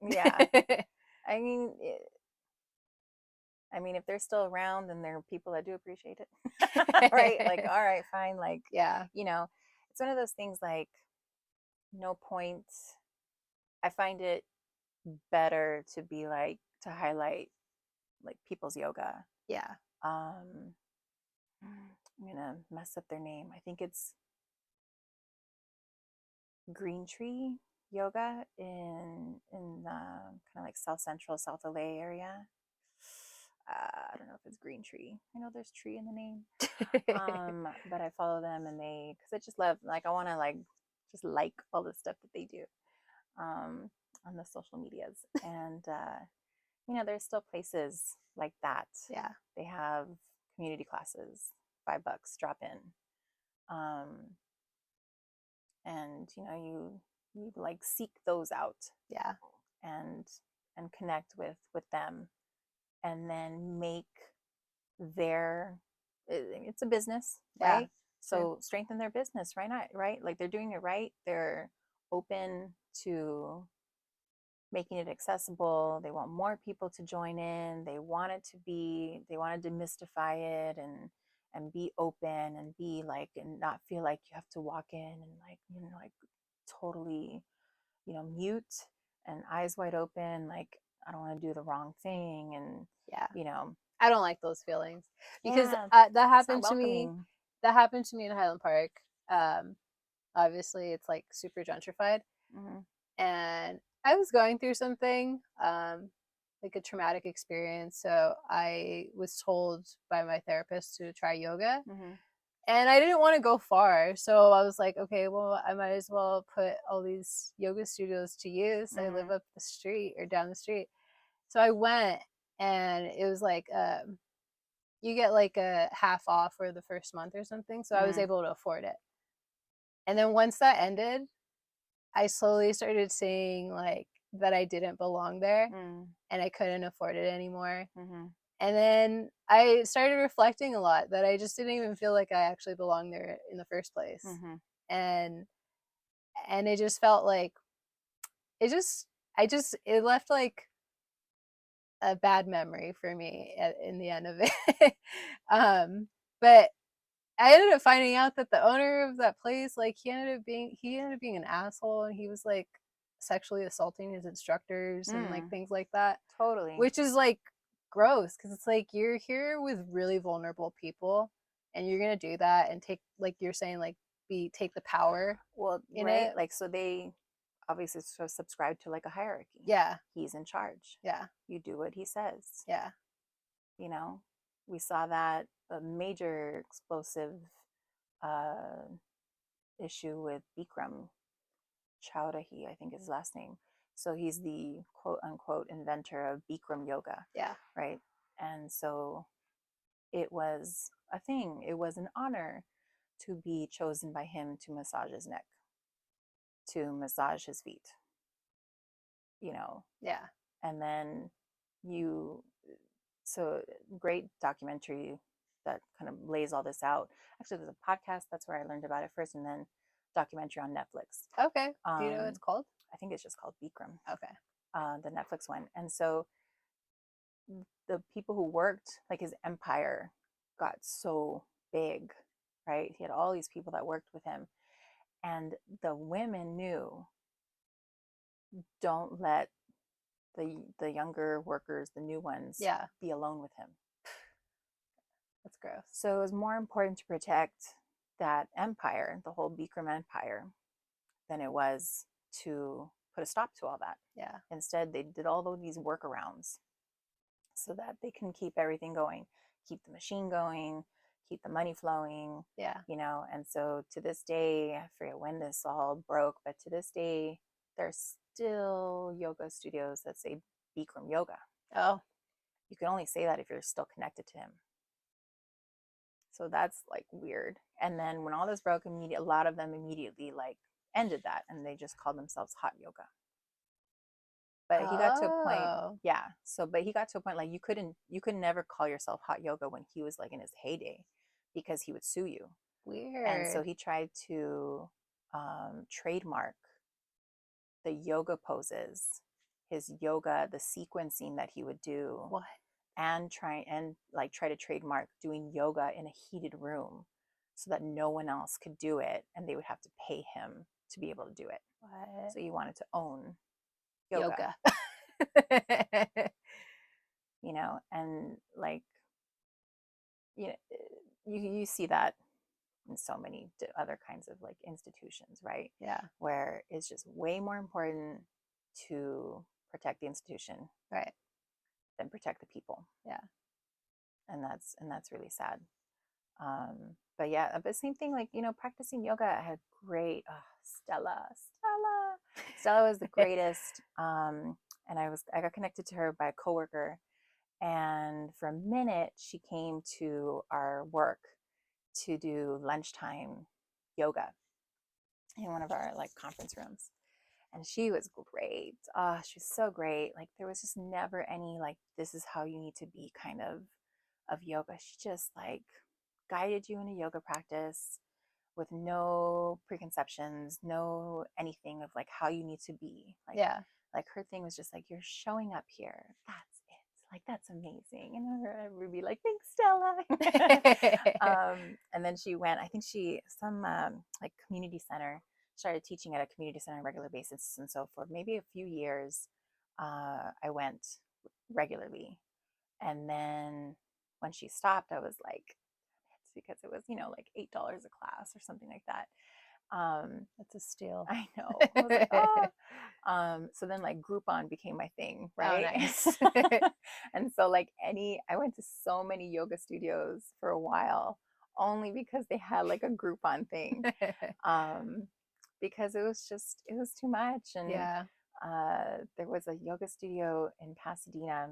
Yeah, appreciate. I mean if they're still around, then there are people that do appreciate it. Right, like all right, fine, like Yeah. you know it's one of those things like no point. I find it better to be like to highlight like people's yoga. Yeah. um I'm gonna mess up their name. I think it's Green Tree Yoga in kind of like South Central South LA area. I don't know if it's Green Tree. I know there's tree in the name. But I follow them, and because I just love, like I want to like just like all the stuff that they do um, on the social medias. And there's still places like that. Yeah. They have community classes, $5, drop in. Um, and you like seek those out Yeah. and connect with them, and then make their it's a business, Yeah. right? True. So strengthen their business, right? Not right, like they're doing it right. They're open to making it accessible. They want more people to join in. They want to demystify it and be open and be like, and not feel like you have to walk in and like, like totally, mute and eyes wide open, like I don't want to do the wrong thing. And, Yeah. you know, I don't like those feelings because yeah, that it's not happened to me. welcoming. That happened to me in Highland Park. Um, Obviously, it's like super gentrified, Mm-hmm. and I was going through something, like a traumatic experience. So I was told by my therapist to try yoga, Mm-hmm. and I didn't want to go far. So I was like, okay, well, I might as well put all these yoga studios to use. I live Mm-hmm. up the street or down the street. So I went, and it was like, you get like a half off for the first month or something. So I was Mm-hmm. able to afford it. And then once that ended, I slowly started seeing like that I didn't belong there and I couldn't afford it anymore. Mm-hmm. And then I started reflecting a lot that I just didn't even feel like I actually belonged there in the first place. Mm-hmm. And it just felt like it just it left like a bad memory for me in the end of it. But I ended up finding out that the owner of that place, like he ended up being an asshole, and he was like sexually assaulting his instructors and like Mm. things like that, Totally. which is like gross because it's like you're here with really vulnerable people, and you're gonna do that and take, like you're saying, like be take the power Well, in right? it. Like, so they obviously subscribe to like a hierarchy. Yeah, He's in charge. yeah, You do what he says. yeah. You know, we saw that a major explosive uh, issue with Bikram Chowdahi, I think is his last name. So he's the quote unquote inventor of Bikram yoga, Yeah. right? And so it was a thing. It was an honor to be chosen by him to massage his neck, to massage his feet, you know. Yeah. And then you, so great documentary that kind of lays all this out. Actually, there's a podcast, that's where I learned about it first, and then documentary on Netflix. Okay. Do you know what it's called? I think it's just called Bikram, Okay. the Netflix one. And so the people who worked, like his empire got so big, right? He had all these people that worked with him. And the women knew, don't let the younger workers, the new ones, Yeah, be alone with him. that's gross. So it was more important to protect that empire, the whole Bikram empire, than it was to put a stop to all that. Yeah. Instead, they did all of these workarounds so that they can keep everything going, keep the machine going, keep the money flowing, Yeah. And so to this day, I forget when this all broke, but to this day, there's still yoga studios that say Bikram yoga. Oh. You can only say that if you're still connected to him. So that's like weird. And then when all this broke, a lot of them immediately like ended that, and they just called themselves hot yoga. But he got to a point, Oh. yeah. So, but he got to a point like you could never call yourself hot yoga when he was like in his heyday, because he would sue you. And so Weird. he tried to trademark the yoga poses, his yoga, the sequencing that he would do, What? and try to trademark doing yoga in a heated room so that no one else could do it and they would have to pay him to be able to do it. What? So he wanted to own yoga, Yoga. and like, you know, you see that in so many other kinds of like institutions, right? Yeah. Where it's just way more important to protect the institution Right. than protect the people. Yeah. And that's really sad. But yeah, but same thing, like, practicing yoga. I had great, Stella was the greatest. And I got connected to her by a coworker, And for a minute, she came to our work to do lunchtime yoga in one of our like conference rooms. And she was great. Oh, she was so great. Like there was just never any like this is how you need to be kind of yoga. She just like guided you in a yoga practice with no preconceptions, no anything of like how you need to be. Yeah. Like her thing was just like you're showing up here. That's it. Like that's amazing. And I would be like, thanks, Stella. And then she went. I think she some like community center started teaching at a community center on a regular basis, and so for maybe a few years, I went regularly. And then when she stopped, I was like, it's because it was, like $8 a class or something like that. That's a steal. I know. I was like, oh. So then like Groupon became my thing, Oh, right? nice. And so like I went to so many yoga studios for a while only because they had like a Groupon thing. Um, because it was too much. And Yeah. there was a yoga studio in Pasadena.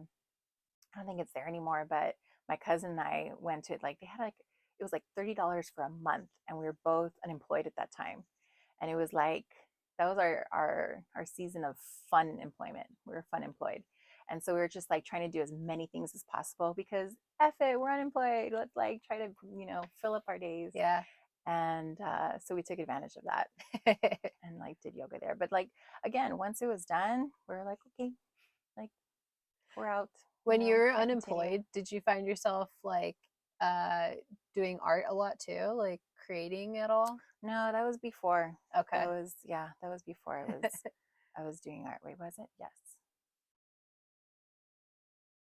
I don't think it's there anymore, but my cousin and I went to it. Like they had like it was like $30 for a month, and we were both unemployed at that time. And it was like that was our season of fun employment. We were fun employed, and so we were just like trying to do as many things as possible because F it, we're unemployed. Let's like try to fill up our days. Yeah. And so we took advantage of that and like did yoga there. But like again, once it was done, we were like, okay, like we're out. When you were Can't continue. unemployed, did you find yourself like uh doing art a lot too, like creating at all? No, that was before. That Okay. was yeah, that was before I was doing art. Wait, was it? Yes.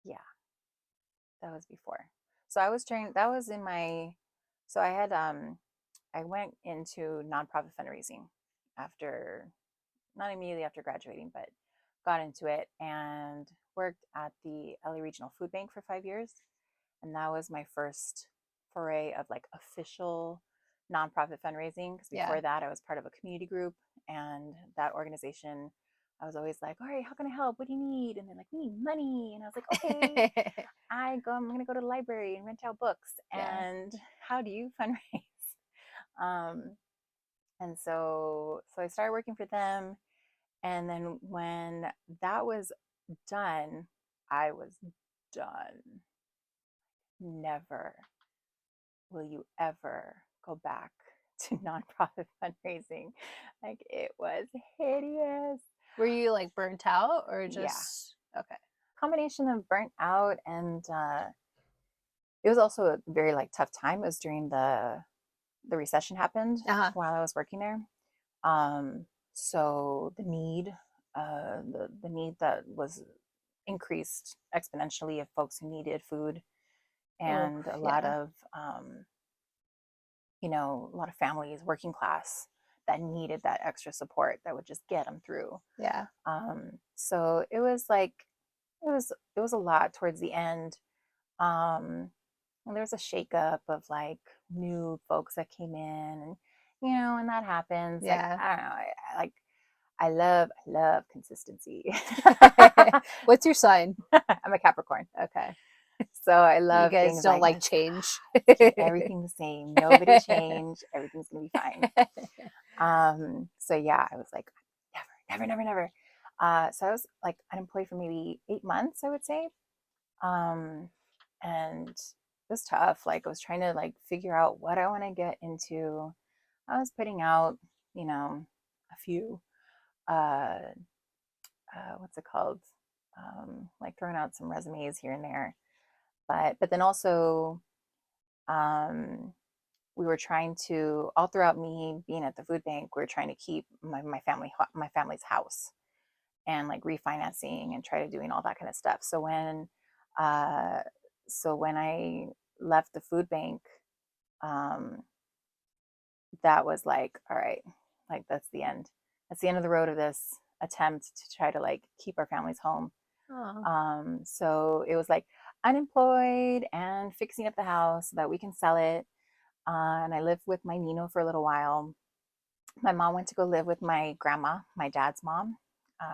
Yeah, that was before. So I was trying that was in my so I went into nonprofit fundraising after not immediately after graduating, but got into it and worked at the LA Regional Food Bank for 5 years. And that was my first foray of like official nonprofit fundraising. Because Yeah. before that, I was part of a community group, and that organization, I was always like, all right, how can I help? What do you need? And they're like, we need money. And I was like, okay, I'm going to go to the library and rent out books. Yeah. And how do you fundraise? Um, and so I started working for them. And then when that was done, I was done. Never will you ever go back to nonprofit fundraising. Like it was hideous. Were you like burnt out or Yeah. just okay? Combination of burnt out and it was also a very like tough time. It was during the recession happened Uh-huh. while I was working there. Um, so the need that was increased exponentially of folks who needed food Oh, and yeah. a lot of families, working class, that needed that extra support that would just get them through. Yeah. So it was like it was a lot towards the end. Um, and there was a shakeup of like new folks that came in, and when that happens, like Yeah. I don't know, like I love consistency. What's your sign? I'm a Capricorn, Okay. so I You love guys things don't like like this. change. Keep everything the same. Nobody change. Everything's gonna be fine. So yeah, I was like, never, never, never, never. So I was like unemployed for maybe 8 months, I would say. Um, and it was tough. Like I was trying to like figure out what I want to get into. I was putting out, a few, uh, what's it called? Like throwing out some resumes here and there. But then also, um, we were trying to all throughout me being at the food bank, we were trying to keep my family's house and like refinancing and try to doing all that kind of stuff. Uh so when I left the food bank, um that was like, all right, like that's the end of the road of this attempt to try to like keep our families home. Oh, So it was like unemployed and fixing up the house so that we can sell it. And I lived with my Nino for a little while. My mom went to go live with my grandma, my dad's mom.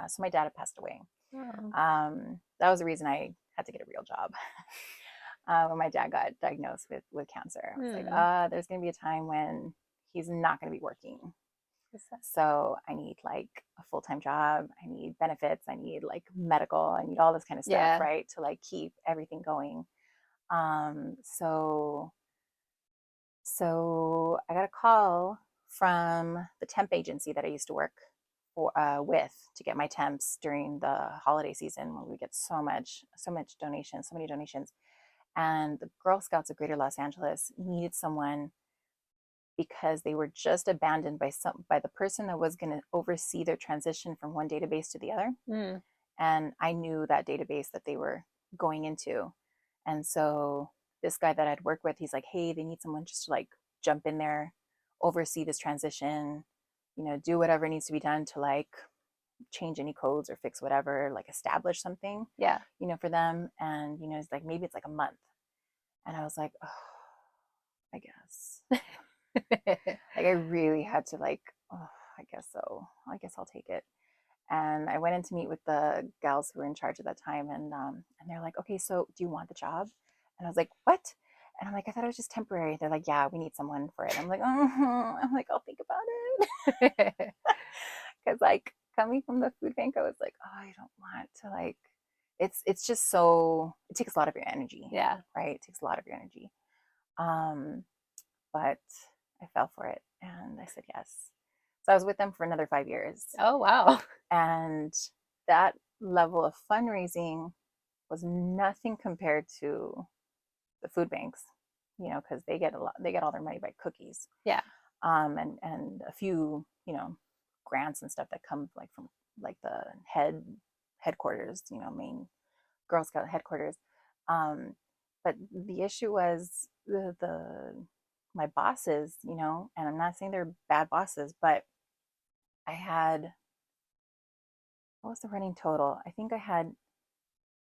So my dad had passed away. oh, That was the reason I had to get a real job. When my dad got diagnosed with cancer, I was like, Hmm. there's going to be a time when he's not going to be working. What's that? So I need like a full-time job. I need benefits. I need like medical. I need all this kind of stuff, Yeah. right? To like keep everything going. So I got a call from the temp agency that I used to work with to get my temps during the holiday season when we get so much donations, so many donations. And the Girl Scouts of Greater Los Angeles needed someone because they were just abandoned by the person that was going to oversee their transition from one database to the other. Mm. And I knew that database that they were going into. And so this guy that I'd worked with, he's like, hey, they need someone just to like jump in there, oversee this transition, do whatever needs to be done to like change any codes or fix whatever, like establish something, Yeah. for them. And, it's like, maybe it's like a month. And I was like, oh, I guess. Like I really had to like, oh, I guess so. I guess I'll take it. And I went in to meet with the gals who were in charge at that time, and they're like, okay, so do you want the job? And I was like, what? And I'm like, I thought it was just temporary. They're like, yeah, we need someone for it. I'm like, I'm like, I'll think about it. Because like coming from the food bank, I was like, oh, I don't want to like. It's just so it takes a lot of your energy, Yeah. right? It takes a lot of your energy. Um, but I fell for it, and I said yes. So I was with them for another 5 years. Oh, wow. And that level of fundraising was nothing compared to the food banks, because they get all their money by cookies, Yeah. and a few, grants and stuff that come like from like the headquarters, main Girl Scout headquarters. But the issue was the my bosses, and I'm not saying they're bad bosses, but I had, what was the running total? I think I had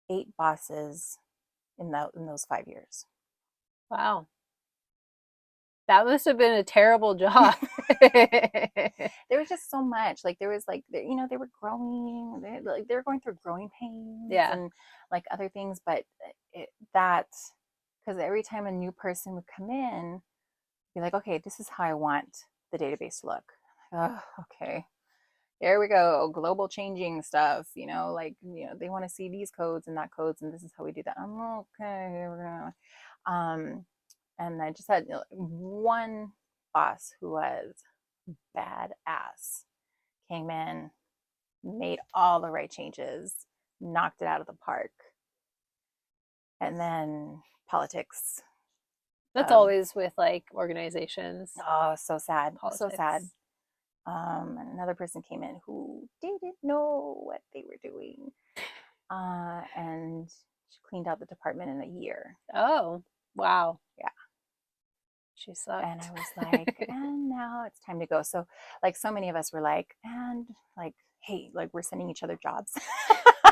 8 bosses in those 5 years. Wow. That must have been a terrible job. There was just so much. Like there was like they were growing. They were going through growing pains Yeah. and like other things, but that because every time a new person would come in, be like, okay, this is how I want the database to look. Oh, okay, here we go, global changing stuff. They want to see these codes and that codes, and this is how we do that. I'm okay. We're gonna. And I just had one boss who was badass, came in, made all the right changes, knocked it out of the park. And then politics That's of, always with like organizations, oh, so sad, so sad. politics. And another person came in who didn't know what they were doing. And she cleaned out the department in a year. Oh, wow. Yeah. She And sucked. I was like, and now it's time to go. So, like, so many of us were like, and like, hey, like, we're sending each other jobs.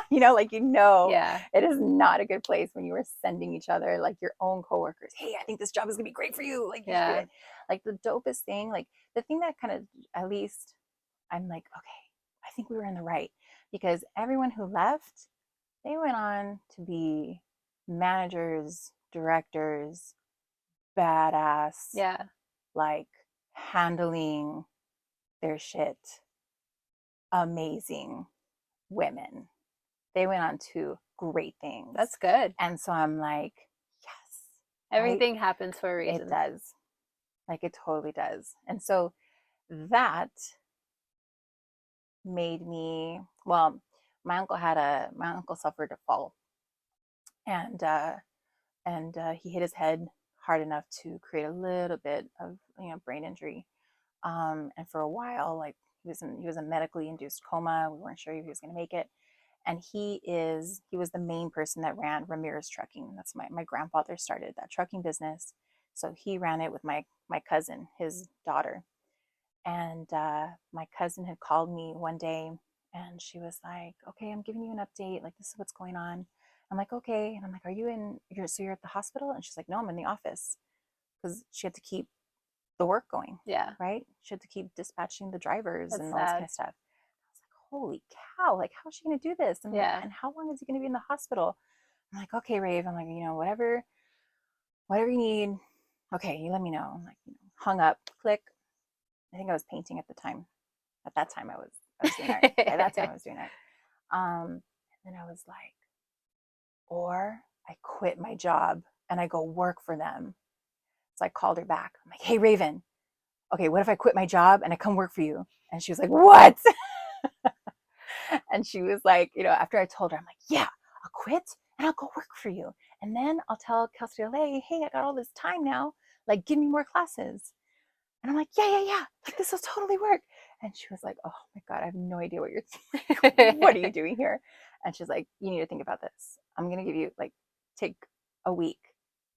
Yeah. It is not a good place when you are sending each other, like, your own coworkers. Hey, I think this job is gonna be great for you. Like, you should do Yeah. it. Like, the dopest thing, like, the thing that kind of, at least, I'm like, okay, I think we were in the right because everyone who left, they went on to be managers, directors, badass, Yeah. like handling their shit, amazing women. They went on to great things. That's good. And so I'm like, yes, right? Everything happens for a It reason. does. Like it totally does. And so that made me, well, my uncle suffered a fall, and he hit his head hard enough to create a little bit of brain injury. And for a while, like he was in medically induced coma. We weren't sure if he was going to make it. And he was the main person that ran Ramirez Trucking. That's my grandfather started that trucking business, so he ran it with my cousin, his daughter. And my cousin had called me one day, and she was like, "Okay, I'm giving you an update. Like this is what's going on." I'm like, "Okay," and I'm like, "Are you in? You're at the hospital?" And she's like, "No, I'm in the office," because she had to keep the work going, Yeah. right? She had to keep dispatching the drivers That's and all this kind sad. of stuff. I was like, holy cow, like, how's she going to do this? And like, Yeah. and how long is he going to be in the hospital? I'm like, okay, Rave. I'm like, whatever you need. Okay, you let me know. I'm like, hung up, click. I think I was painting at the time. At that time, I was doing art. By that time, I was doing art. And then I was like, or I quit my job and I go work for them. So I called her back. I'm like, hey, Raven, okay, what if I quit my job and I come work for you? And she was like, what? And she was like, after I told her, I'm like, yeah, I'll quit and I'll go work for you. And then I'll tell Cal State LA, hey, I got all this time now. Like, give me more classes. And I'm like, yeah. Like, this will totally work. And she was like, oh my God, I have no idea what what are you doing here? And she's like, you need to think about this. I'm going to give you, like, take a week.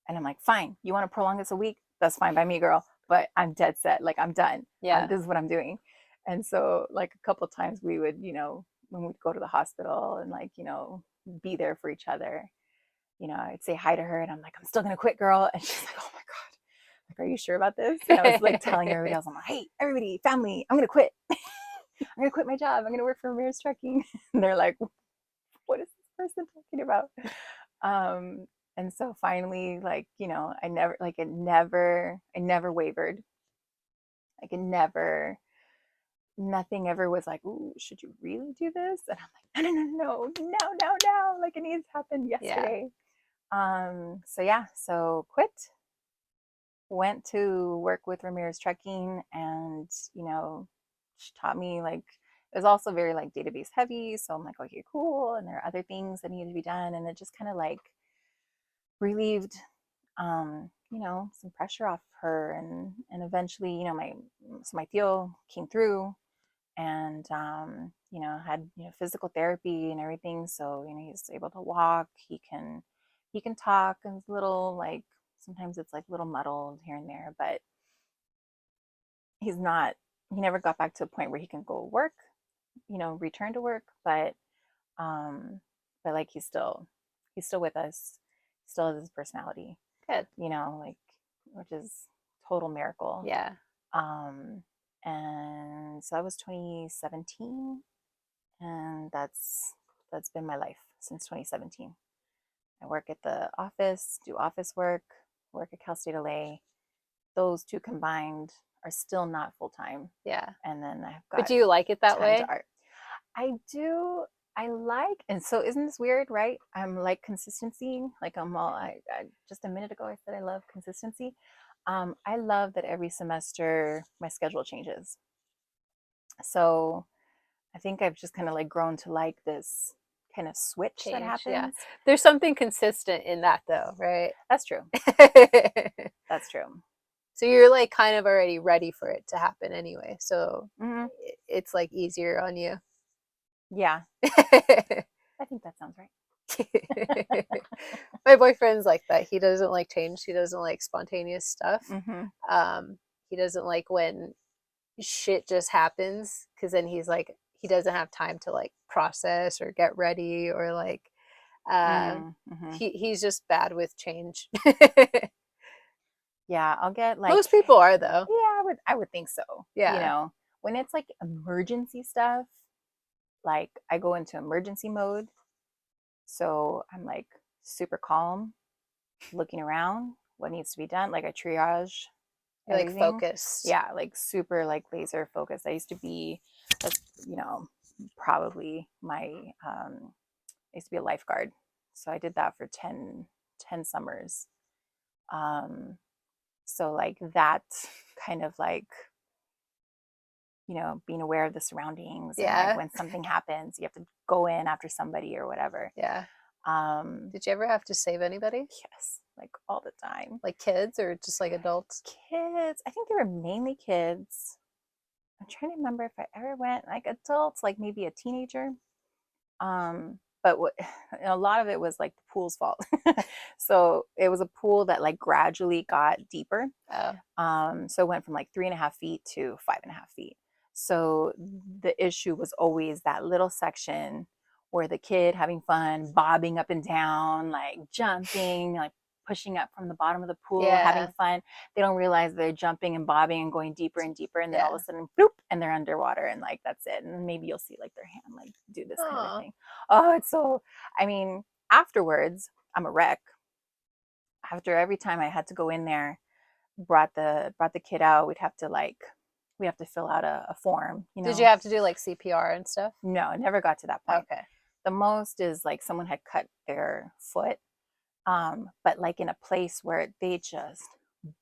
And I'm like, fine. You want to prolong this a week? That's fine by me, girl. But I'm dead set. Like, I'm done. Yeah. This is what I'm doing. And so, like, a couple of times we would, when we'd go to the hospital and, like, be there for each other, I'd say hi to her and I'm like, I'm still going to quit, girl. And she's like, oh my God. Like, are you sure about this? And I was like telling everybody else, I'm like, hey, everybody, family, I'm going to quit. I'm going to quit my job. I'm going to work for Ramirez Trucking. And they're like, what is this person talking about? And so finally, like, I never wavered. Like, nothing ever was like, ooh, should you really do this? And I'm like, no, now. Like, it needs to happen Yeah. yesterday. So quit, went to work with Ramirez Trucking, and she taught me, like, it was also very like database heavy. So I'm like, okay, cool. And there are other things that needed to be done, and it just kind of like relieved, some pressure off her, and eventually, my tío came through, and had physical therapy and everything. So he's able to walk. He can talk, and it's a little like sometimes it's like a little muddled here and there, but he's not. He never got back to a point where he can go work, return to work, um, but like he's still with us. He still has his personality, Good. like, which is total miracle. Yeah. Um, and so that was 2017, and that's been my life since 2017. I work at the office, do office work at Cal State LA. Those two combined are still not full time. Yeah. And then I've But got do you like it that time to way? art. I do. I like, and so isn't this weird, right? I'm like consistency. Like I just a minute ago I said I love consistency. I love that every semester my schedule changes. So I think I've just kind of like grown to like this kind of switch that Change. Yeah. happens. There's something consistent in that though, right? That's true. That's true. So you're like kind of already ready for it to happen anyway. So Mm-hmm. it's like easier on you. Yeah, I think that sounds right. My boyfriend's like that. He doesn't like change. He doesn't like spontaneous stuff. Mm-hmm. He doesn't like when shit just happens because then he's like he doesn't have time to like process or get ready or like Mm-hmm. he's just bad with change. Yeah, I'll get like, Most people are though. yeah, I would think so. Yeah. When it's like emergency stuff, like I go into emergency mode. So I'm like super calm, looking around, what needs to be done. Like I triage You're like everything. focused. Yeah, like super like laser focused. I used to be, that's, probably I used to be a lifeguard. So I did that for 10 summers. So like that kind of like, being aware of the surroundings, and like Yeah. when something happens, you have to go in after somebody or whatever. Yeah. Um, Did you ever have to save anybody? yes, like all the time. Like kids or just like adults? Kids, I think they were mainly kids. I'm trying to remember if I ever went like adults, like maybe a teenager. But a lot of it was like the pool's fault. So it was a pool that like gradually got deeper. Oh. So it went from like 3.5 feet to 5.5 feet. So the issue was always that little section where the kid having fun, bobbing up and down, like jumping, like pushing up from the bottom of the pool, having Yeah. fun. They don't realize they're jumping and bobbing and going deeper and deeper. And then all Yeah. of a sudden, bloop, and they're underwater. And like, that's it. And maybe you'll see like their hand, like do this kind of a Aw. thing. Oh, it's so, I mean, afterwards, I'm a wreck. After every time I had to go in there, brought the kid out, we have to fill out a form, you Did you know. have to do like CPR and stuff? No, it never got to that point. Okay. The most is like someone had cut their foot, but like in a place where they just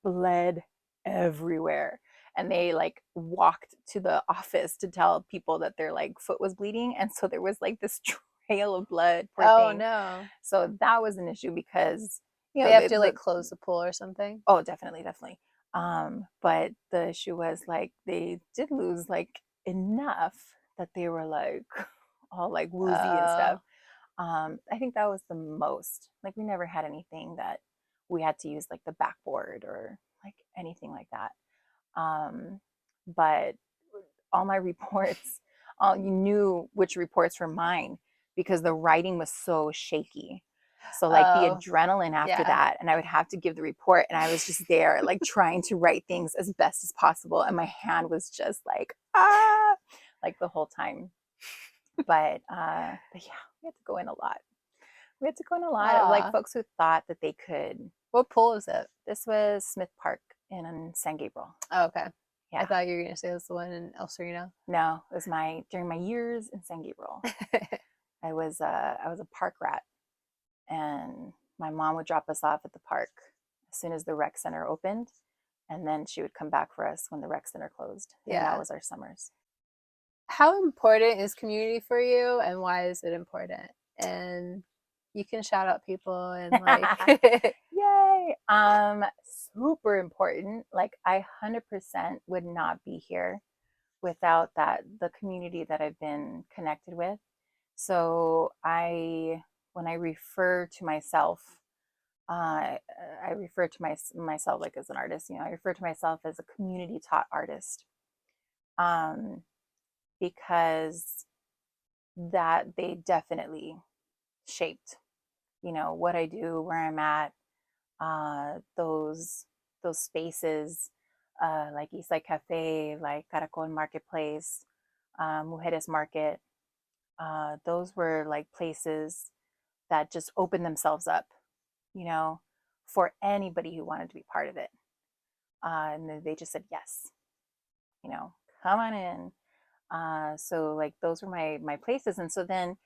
bled everywhere. And they like walked to the office to tell people that their like foot was bleeding. And so there was like this trail of blood, poor Oh thing. no. So that was an issue because, you They know, have to like close the pool or something? oh, definitely, definitely. But the issue was like they did lose like enough that they were like all like woozy and stuff. Oh. I think that was the most. Like we never had anything that we had to use like the backboard or like anything like that. But all my reports, all you knew which reports were mine because the writing was so shaky. So like the Oh, adrenaline after yeah. that, and I would have to give the report, and I was just there like trying to write things as best as possible, and my hand was just like like the whole time. But yeah, we had to go in a lot. We had to go in a lot of like Ah. folks who thought that they could. What pool is it? This was Smith Park in San Gabriel. Oh, okay. I Yeah. thought you were gonna say it was the one in El Sereno. No, it was my during my years in San Gabriel. I was a park rat, and my mom would drop us off at the park as soon as the rec center opened, and then she would come back for us when the rec center closed, and that Yeah. was our summers. How important is community for you, and why is it important? And you can shout out people and like Yay! Super important. Like I 100% would not be here without the community that I've been connected with. So when I refer to myself, uh, I refer to myself like as an artist. You know, I refer to myself as a community taught artist, um, because that they definitely shaped, you know, what I do, where I'm at, those spaces, like Eastside Cafe, like Caracol Marketplace, Mujeres Market. Those were like places that just opened themselves up, you know, for anybody who wanted to be part of it. And they just said yes, you know, come on in. So like those were my places, and so then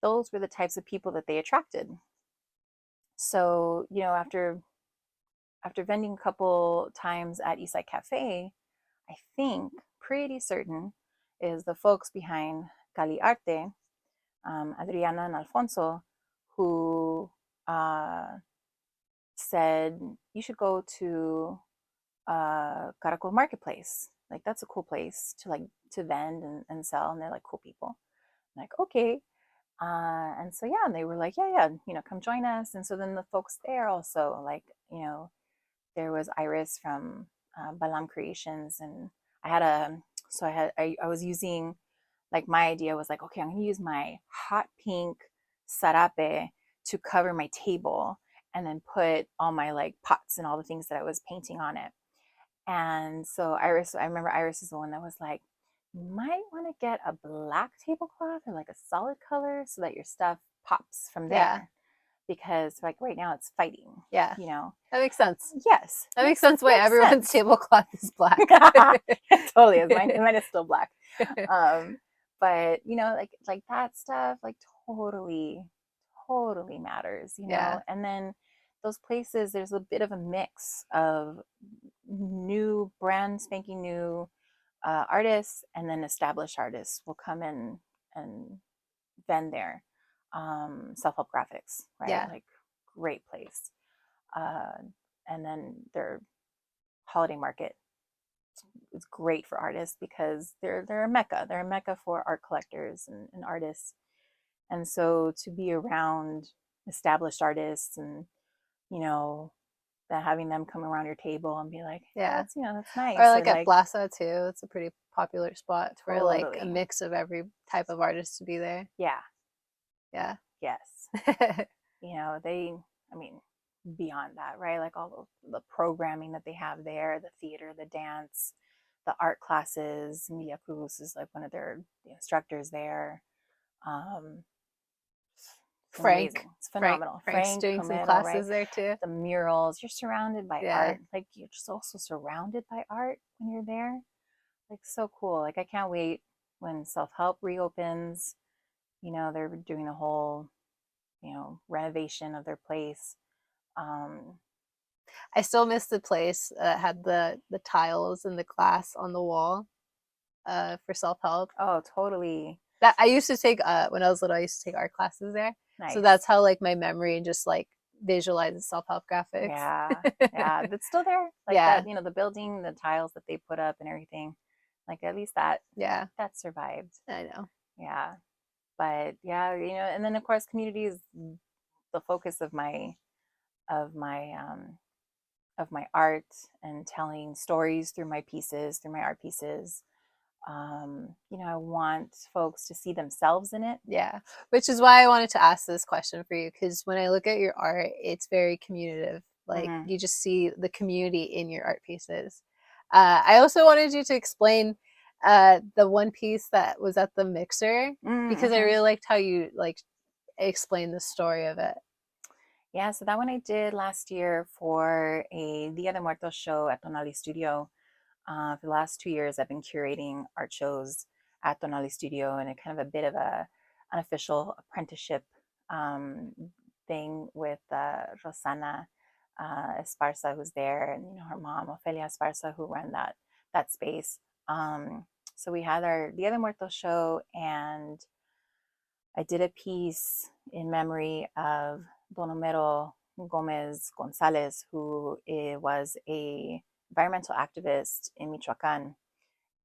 those were the types of people that they attracted. So you know, after vending a couple times at Eastside Cafe, I think pretty certain is the folks behind Cali Arte, Adriana and Alfonso, who said you should go to Caracol Marketplace. Like that's a cool place to like to vend and sell, and they're like cool people. I'm like okay, and so yeah, and they were like yeah, you know, come join us. And so then the folks there also like you know there was Iris from Balam Creations, and I had a so I was using like my idea was like okay, I'm gonna use my hot pink sarape to cover my table and then put all my like pots and all the things that I was painting on it. And so Iris, I remember Iris is the one that was like, you might want to get a black tablecloth or like a solid color so that your stuff pops from yeah, there. Because like right now it's fighting, yeah. you know. That makes sense. Yes, That makes sense why makes everyone's sense. tablecloth is black. It totally is. Mine is still black. Um, but you know, like that stuff, like totally, totally matters, you Yeah, know. And then those places, there's a bit of a mix of new brand spanking new artists, and then established artists will come in and vend there. Self-help graphics, right? yeah, Like great place. Uh, and then their holiday market is great for artists because they're a mecca. They're a mecca for art collectors and artists. And so to be around established artists and you know that having them come around your table and be like, yeah, yeah. that's you know that's Or nice, or like at like Blasa too. It's a pretty popular spot for like a totally, mix of every type of artist to be there. yeah, Yeah. yes, you know they, I mean, beyond that, right? Like all the programming that they have there, the theater, the dance, the art classes. Mia Cruz is like one of their instructors there. Um, It's amazing. It's phenomenal. Frank's Frank doing some Comero, right? classes there too. The murals. You're surrounded by Yeah. art. Like you're just also surrounded by art when you're there. Like so cool. Like I can't wait when self-help reopens. You know, they're doing a whole, you know, renovation of their place. Um, I still miss the place that had the tiles and the glass on the wall for self-help. oh, totally. That I used to take when I was little, I used to take art classes there. So Nice. that's how like my memory just like visualizes self-help graphics. Yeah. Yeah. It's still there. Like Yeah, that, you know, the building, the tiles that they put up and everything. Like at least that yeah, that survived. I know. Yeah. But yeah, you know, and then of course community is the focus of my of my art and telling stories through my pieces, through my art pieces. You know, I want folks to see themselves in it. Yeah, which is why I wanted to ask this question for you because when I look at your art, it's very communicative. Like Mm-hmm. you just see the community in your art pieces. I also wanted you to explain the one piece that was at the mixer because I Mm-hmm. really liked how you like explained the story of it. Yeah, so that one I did last year for a Dia de Muertos show at Tonali Studio. For the last 2 years, I've been curating art shows at Tonali Studio and a kind of a bit of a unofficial apprenticeship um, thing with Rosana Esparza, who's there, and you know her mom, Ofelia Esparza, who ran that space. So we had our Dia de Muertos show, and I did a piece in memory of Don Homero Gomez Gonzalez, who was a environmental activist in Michoacan,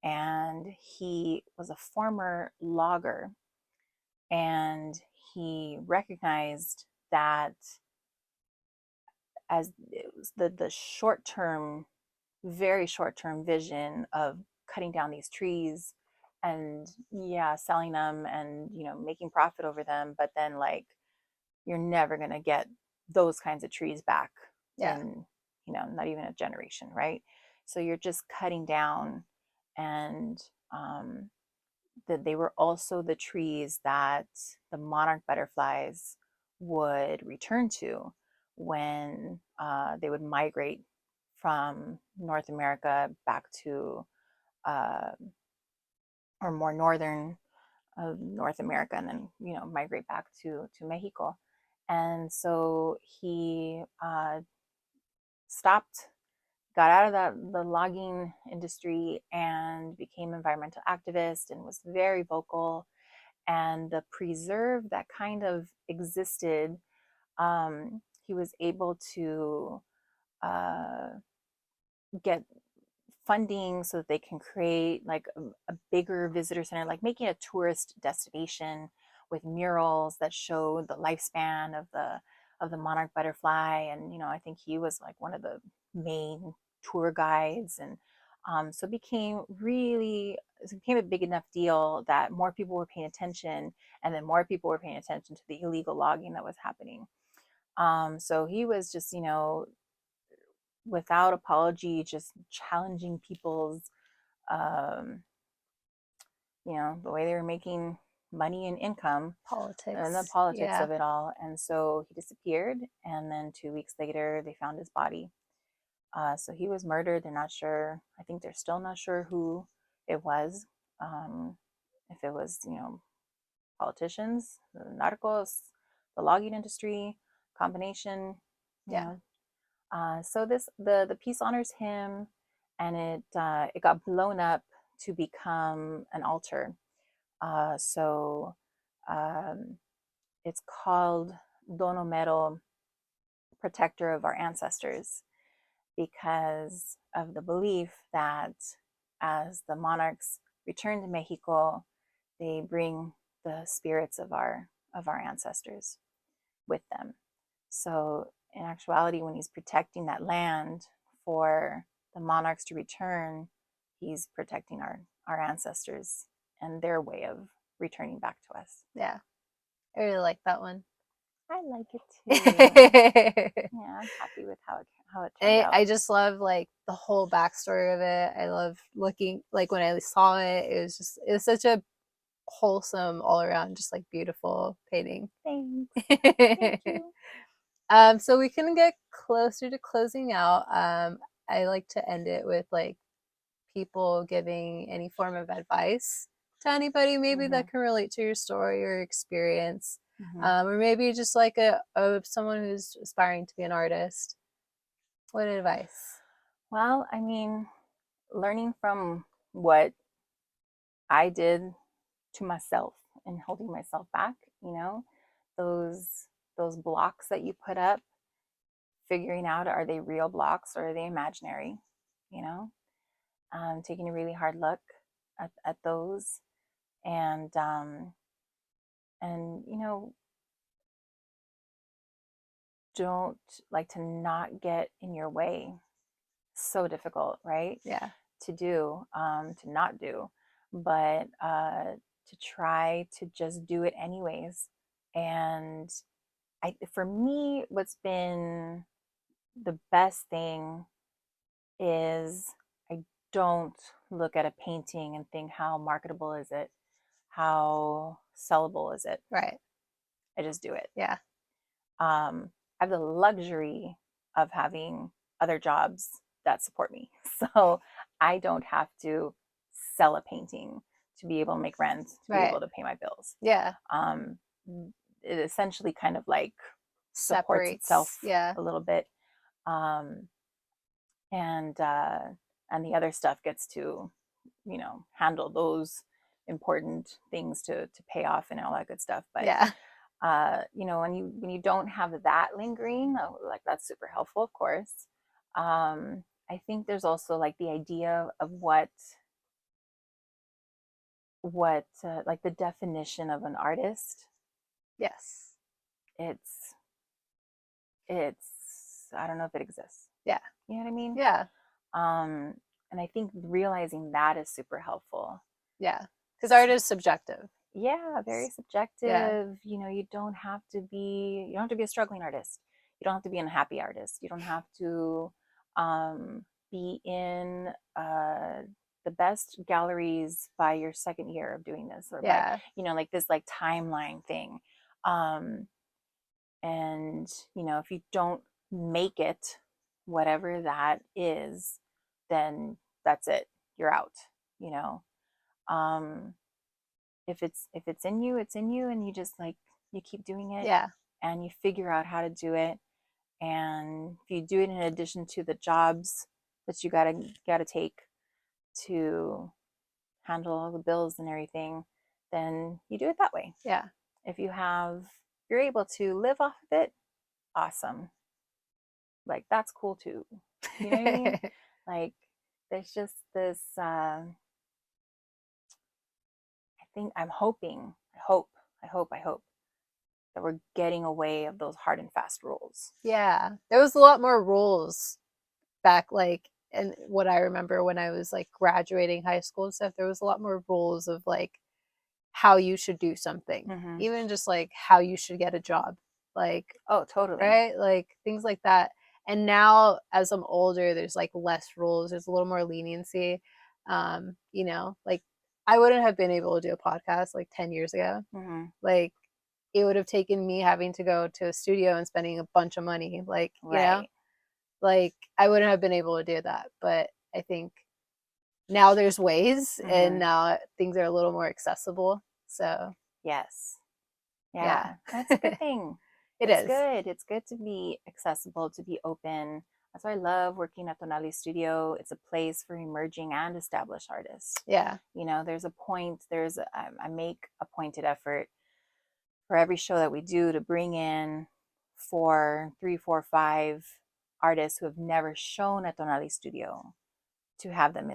and he was a former logger, and he recognized that as it was the short term, very short term vision of cutting down these trees and yeah, selling them and you know making profit over them, but then like you're never going to get those kinds of trees back Yeah, in, you know, not even a generation, right? So you're just cutting down, and that they were also the trees that the monarch butterflies would return to when they would migrate from North America back to uh, or more northern of North America, and then you know migrate back to Mexico. And so he stopped, got out of the logging industry, and became an environmental activist, and was very vocal. And the preserve that kind of existed, he was able to uh, get funding so that they can create like a bigger visitor center, like making a tourist destination with murals that show the lifespan of the monarch butterfly. And you know, I think he was like one of the main tour guides, and so it became a big enough deal that more people were paying attention, and then more people were paying attention to the illegal logging that was happening. So he was just, you know, without apology, just challenging people's, um, you know, the way they were making money and income and the politics. politics Yeah, of it all. And so he disappeared. And then 2 weeks later, they found his body. So he was murdered. They're not sure. I think they're still not sure who it was. Um, if it was, you know, politicians, the narcos, the logging industry, combination, you yeah, know, so the piece honors him, and it got blown up to become an altar. So um, it's called Don Homero, protector of our ancestors, because of the belief that as the monarchs return to Mexico, they bring the spirits of our ancestors with them. So, in actuality, when he's protecting that land for the monarchs to return, he's protecting our ancestors and their way of returning back to us. yeah. I really like that one. I like it too. Yeah, I'm happy with how it turned out. I just love like the whole backstory of it. I love looking like when I saw it, it was such a wholesome all around, just like beautiful painting. Thanks. Thank you. So we can get closer to closing out. I like to end it with like people giving any form of advice to anybody maybe Mm-hmm. that can relate to your story or experience, Mm-hmm. or maybe just like a someone who's aspiring to be an artist. What advice? Well, I mean, learning from what I did to myself and holding myself back, you know, those those blocks that you put up, figuring out, are they real blocks or are they imaginary, you know, taking a really hard look at those, and you know, don't, like, to not get in your way. So difficult, right, Yeah, to do, to not do, but to try to just do it anyways. And for me, what's been the best thing is, I don't look at a painting and think, how marketable is it? How sellable is it? right. I just do it. Yeah, I have the luxury of having other jobs that support me. So I don't have to sell a painting to be able to make rent, to be right. able to pay my bills. Yeah, Um, it essentially kind of like supports separates. itself Yeah, a little bit. Um, and the other stuff gets to, you know, handle those important things to pay off and all that good stuff. But yeah, you know, when you don't have that lingering, like, that's super helpful, of course. I think there's also like the idea of like the definition of an artist. yes, It's I don't know if it exists. yeah, You know what I mean? yeah, Um, and I think realizing that is super helpful. yeah. Because art is subjective. Yeah, very Yeah, subjective. You know, you don't have to be a struggling artist. You don't have to be a happy artist. You don't have to be in the best galleries by your second year of doing this, or by, yeah, you know, like this like timeline thing. Um, and you know, if you don't make it, whatever that is, then that's it. You're out, you know. Um, if it's in you, it's in you, and you just, like, you keep doing it, yeah, and you figure out how to do it. And if you do it in addition to the jobs that you gotta take to handle all the bills and everything, then you do it that way. yeah. If you're able to live off of it, awesome. Like, that's cool too. You know what I mean? Like, there's just this I think I'm hoping, I hope that we're getting away of those hard and fast rules. Yeah, there was a lot more rules back, like, and what I remember when I was like graduating high school and stuff, there was a lot more rules of like how you should do something, Mm-hmm. even just like how you should get a job, like, Oh, totally. right, like things like that. And now as I'm older, there's like less rules, there's a little more leniency. Like I wouldn't have been able to do a podcast like 10 years ago. Mm-hmm. Like it would have taken me having to go to a studio and spending a bunch of money, like, Right. like I wouldn't have been able to do that. But I think now there's ways, and Mm-hmm. now things are a little more accessible. So Yes. yeah. Yeah. That's a good thing. It It's is. good. It's good to be accessible, to be open. That's why I love working at Tonali Studio. It's a place for emerging and established artists. Yeah. You know, I make a pointed effort for every show that we do to bring in 3, 4, 5 artists who have never shown at Tonali Studio, to have them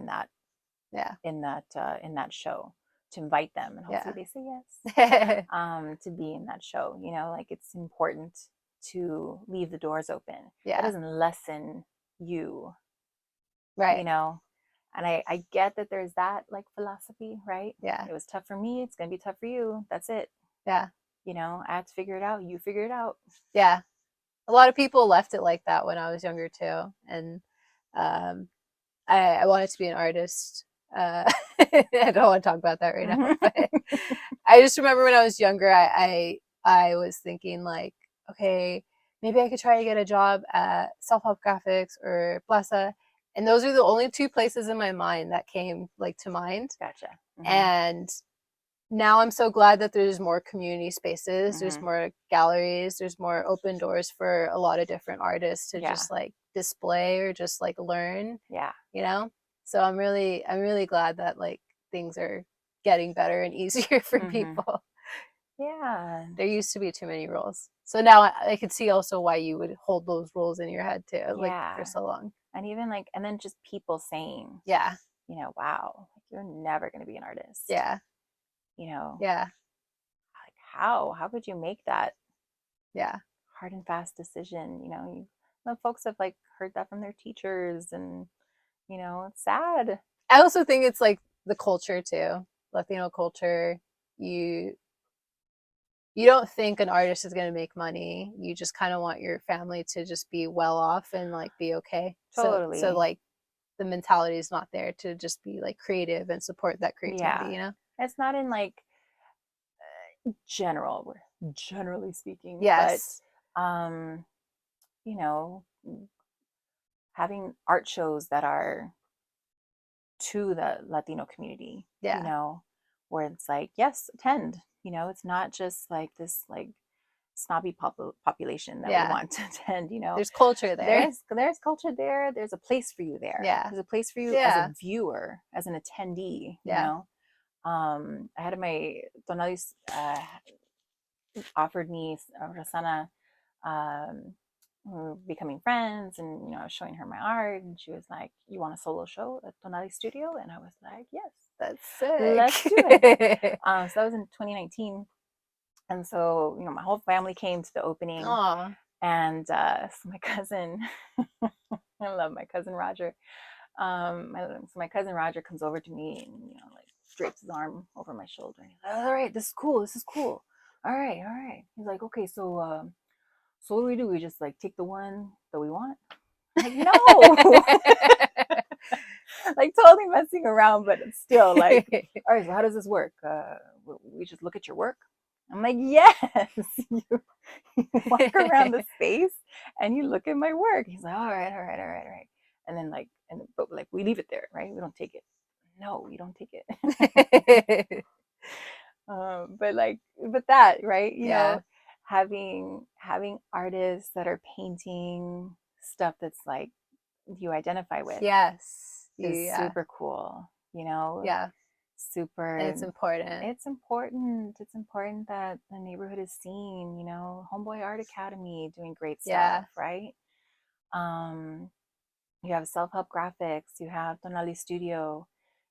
Yeah. in that show, to invite them, and hopefully Yeah. they say yes, to be in that show. You know, like, it's important to leave the doors open. That Yeah. doesn't lessen you, you Right. know. And I get that there's that, like, philosophy, right? Yeah. It was tough for me, it's gonna be tough for you. That's it. Yeah. You know, I have to figure it out. You figure it out. Yeah. A lot of people left it like that when I was younger too. And um I wanted to be an artist I don't want to talk about that right now, but Mhm. I just remember when I was younger, I was thinking like, okay, maybe I could try to get a job at Self Help Graphics or Plaza, and those are the only two places in my mind that came like to mind. Gotcha. Hmm. And now I'm so glad that there's more community spaces, there's Hmm. more galleries, there's more open doors for a lot of different artists to Yeah. just like display or just like learn, Yeah. you know? So I'm really glad that like things are getting better and easier for Hmm. people. Yeah. There used to be too many rules. So now I could see also why you would hold those rules in your head too, like for Yeah. so long. And even like, and then just people saying, Yeah. wow, like, you're never going to be an artist. Yeah. You know, Yeah. like how could you make that Yeah. hard and fast decision? The folks have like heard that from their teachers, and it's sad. I also think it's like the culture too. Latino culture. You you don't think an artist is going to make money. You just kind of want your family to just be well off and like be okay. So Totally. like the mentality is not there to just be like creative and support that creativity, Yeah. you know? It's not in like generally speaking, but Yes. um, you know, having art shows that are to the Latino community, Yeah. where it's like, yes, attend. It's not just like this like snobby population that we Yeah. want to attend. There's culture there. There's culture there. There's a place for you there. Yeah. There's a place for you as a Yeah. viewer, as an attendee. Yeah. I had my Tonadis offered me Rosana. We were becoming friends, and I was showing her my art, and she was like, "You want a solo show at Tonali Studio?" And I was like, "Yes, That's let's do it." sick. So that was in 2019, and so my whole family came to the opening, Aw. and so my cousin, I love my cousin Roger. So my cousin Roger comes over to me and like drapes his arm over my shoulder, and he's like, "All right, this is cool. This is cool. All right, all right." He's like, "Okay, so what do we do? We just like take the one that we want?" I'm like, "No." Like totally messing around, but it's still like, "All right, so how does this work? We just look at your work?" I'm like, "Yes." You walk around the space and you look at my work. He's like, "All right, all right, all right, all right." And then but like we leave it there, right? We don't take it. No, we don't take it. But that, right? Yeah. Having artists that are painting stuff that's like you identify with Yes. is Yeah. super cool. Yeah. And Super. it's important. It's important. It's important that the neighborhood is seen. Homeboy Art Academy doing great Yeah. stuff, right? Um, you have Self Help Graphics. You have Tonali Studio.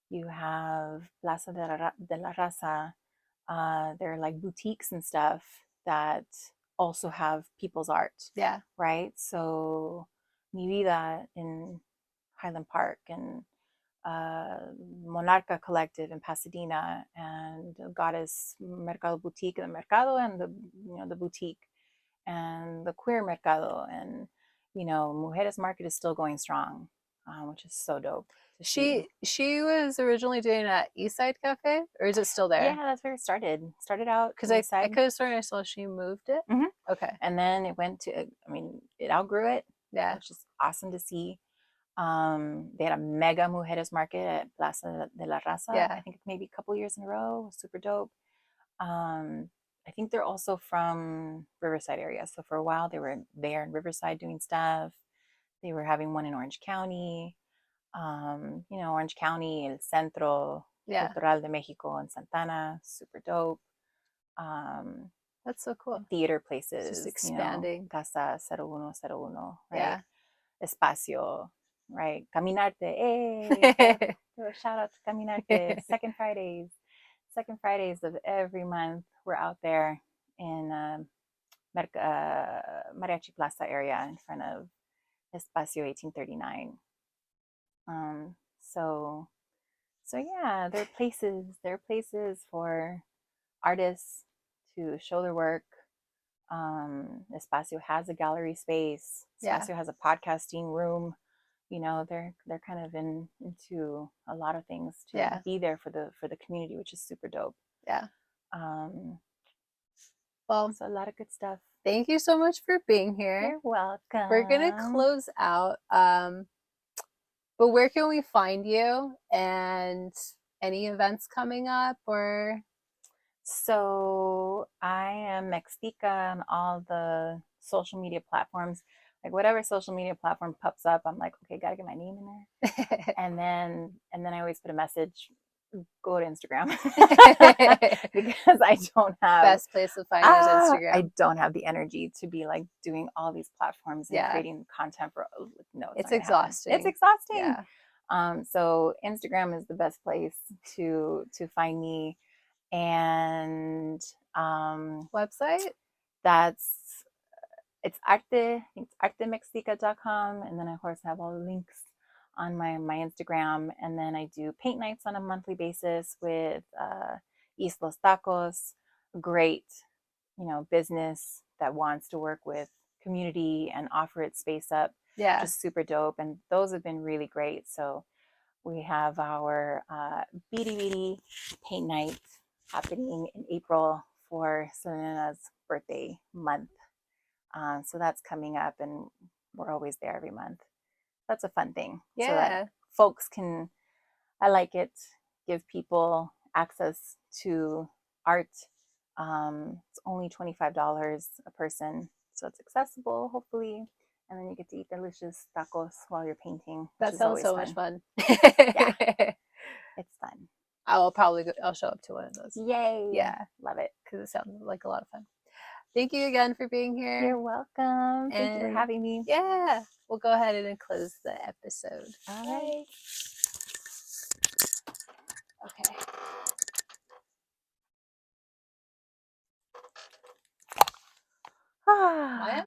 You have Plaza de la Raza. There are like boutiques and stuff that also have people's art, Yeah. right? So, Mi Vida in Highland Park, and uh, Monarca Collective in Pasadena, and Goddess Mercado Boutique in the Mercado, and the boutique, and the Queer Mercado, and Mujeres Market is still going strong, which is so dope to see. She was originally doing at Eastside Cafe, or is it still Yeah, there? that's where it started. Started out Because East I Side. could have sworn I saw she moved it. Hmm. Okay. And then it went to, I mean, it outgrew it, Yeah. which is awesome to see. They had a mega Mujeres market at Plaza de la Raza, I Yeah. think maybe a couple years in a row. It was super dope. I think they're also from Riverside area. So for a while they were there in Riverside doing stuff. They were having one in Orange County. Orange County, El Centro, Yeah. Cultural de Mexico, and Santana, super dope. Um, That's so cool. Theater It's just places, expanding. Casa 0101, right? Yeah. Espacio, right? Caminarte, hey, do a shout out to Caminarte. Second Fridays of every month, we're out there in Mariachi Plaza area in front of Espacio 1839. Um, so, so yeah, there are places for artists to show their work. Espacio has a gallery space. Yeah. Espacio has a podcasting room. you know, they're kind of into a lot of things to Yeah. be there for the community, which is super dope. Yeah. Um, Well, so a lot of good stuff. thank you so much for being here. You're We're gonna welcome. close out. But where can we find you and any events coming up or So I am Mextica on all the social media platforms. Like whatever social media platform pops up, I'm like, okay, gotta get my name in there. And then I always put a message, go to Instagram. Because best place to find you is I Instagram? don't have the energy to be like doing all these platforms and Yeah. creating content for, no, it's It's not gonna happen. It's exhausting. exhausting. Yeah. So Instagram is the best place to find me. And Website? that's it's arte, I think it's artemextica.com. And then I of course have all the links on my Instagram. And then I do paint nights on a monthly basis with East Los Tacos, great, you know, business that wants to work with community and offer its space up. Yeah. Just super dope. And those have been really great. So we have our Beady Beady paint night happening in April for Selena's birthday month. So that's coming up, and we're always there every month. That's a fun thing, so that Yeah. folks can, I like it, give people access to art. It's only $25 a person, so it's accessible, hopefully. And then you get to eat delicious tacos while you're painting, which That is sounds always so much fun. fun. Yeah, it's fun. I'll show up to one of those. Yay! Yeah, Love it. because it sounds like a lot of fun. Thank you again for being here. You're welcome. Thank you for And having me. yeah, we'll go ahead and close the episode. All right. Okay. Ah.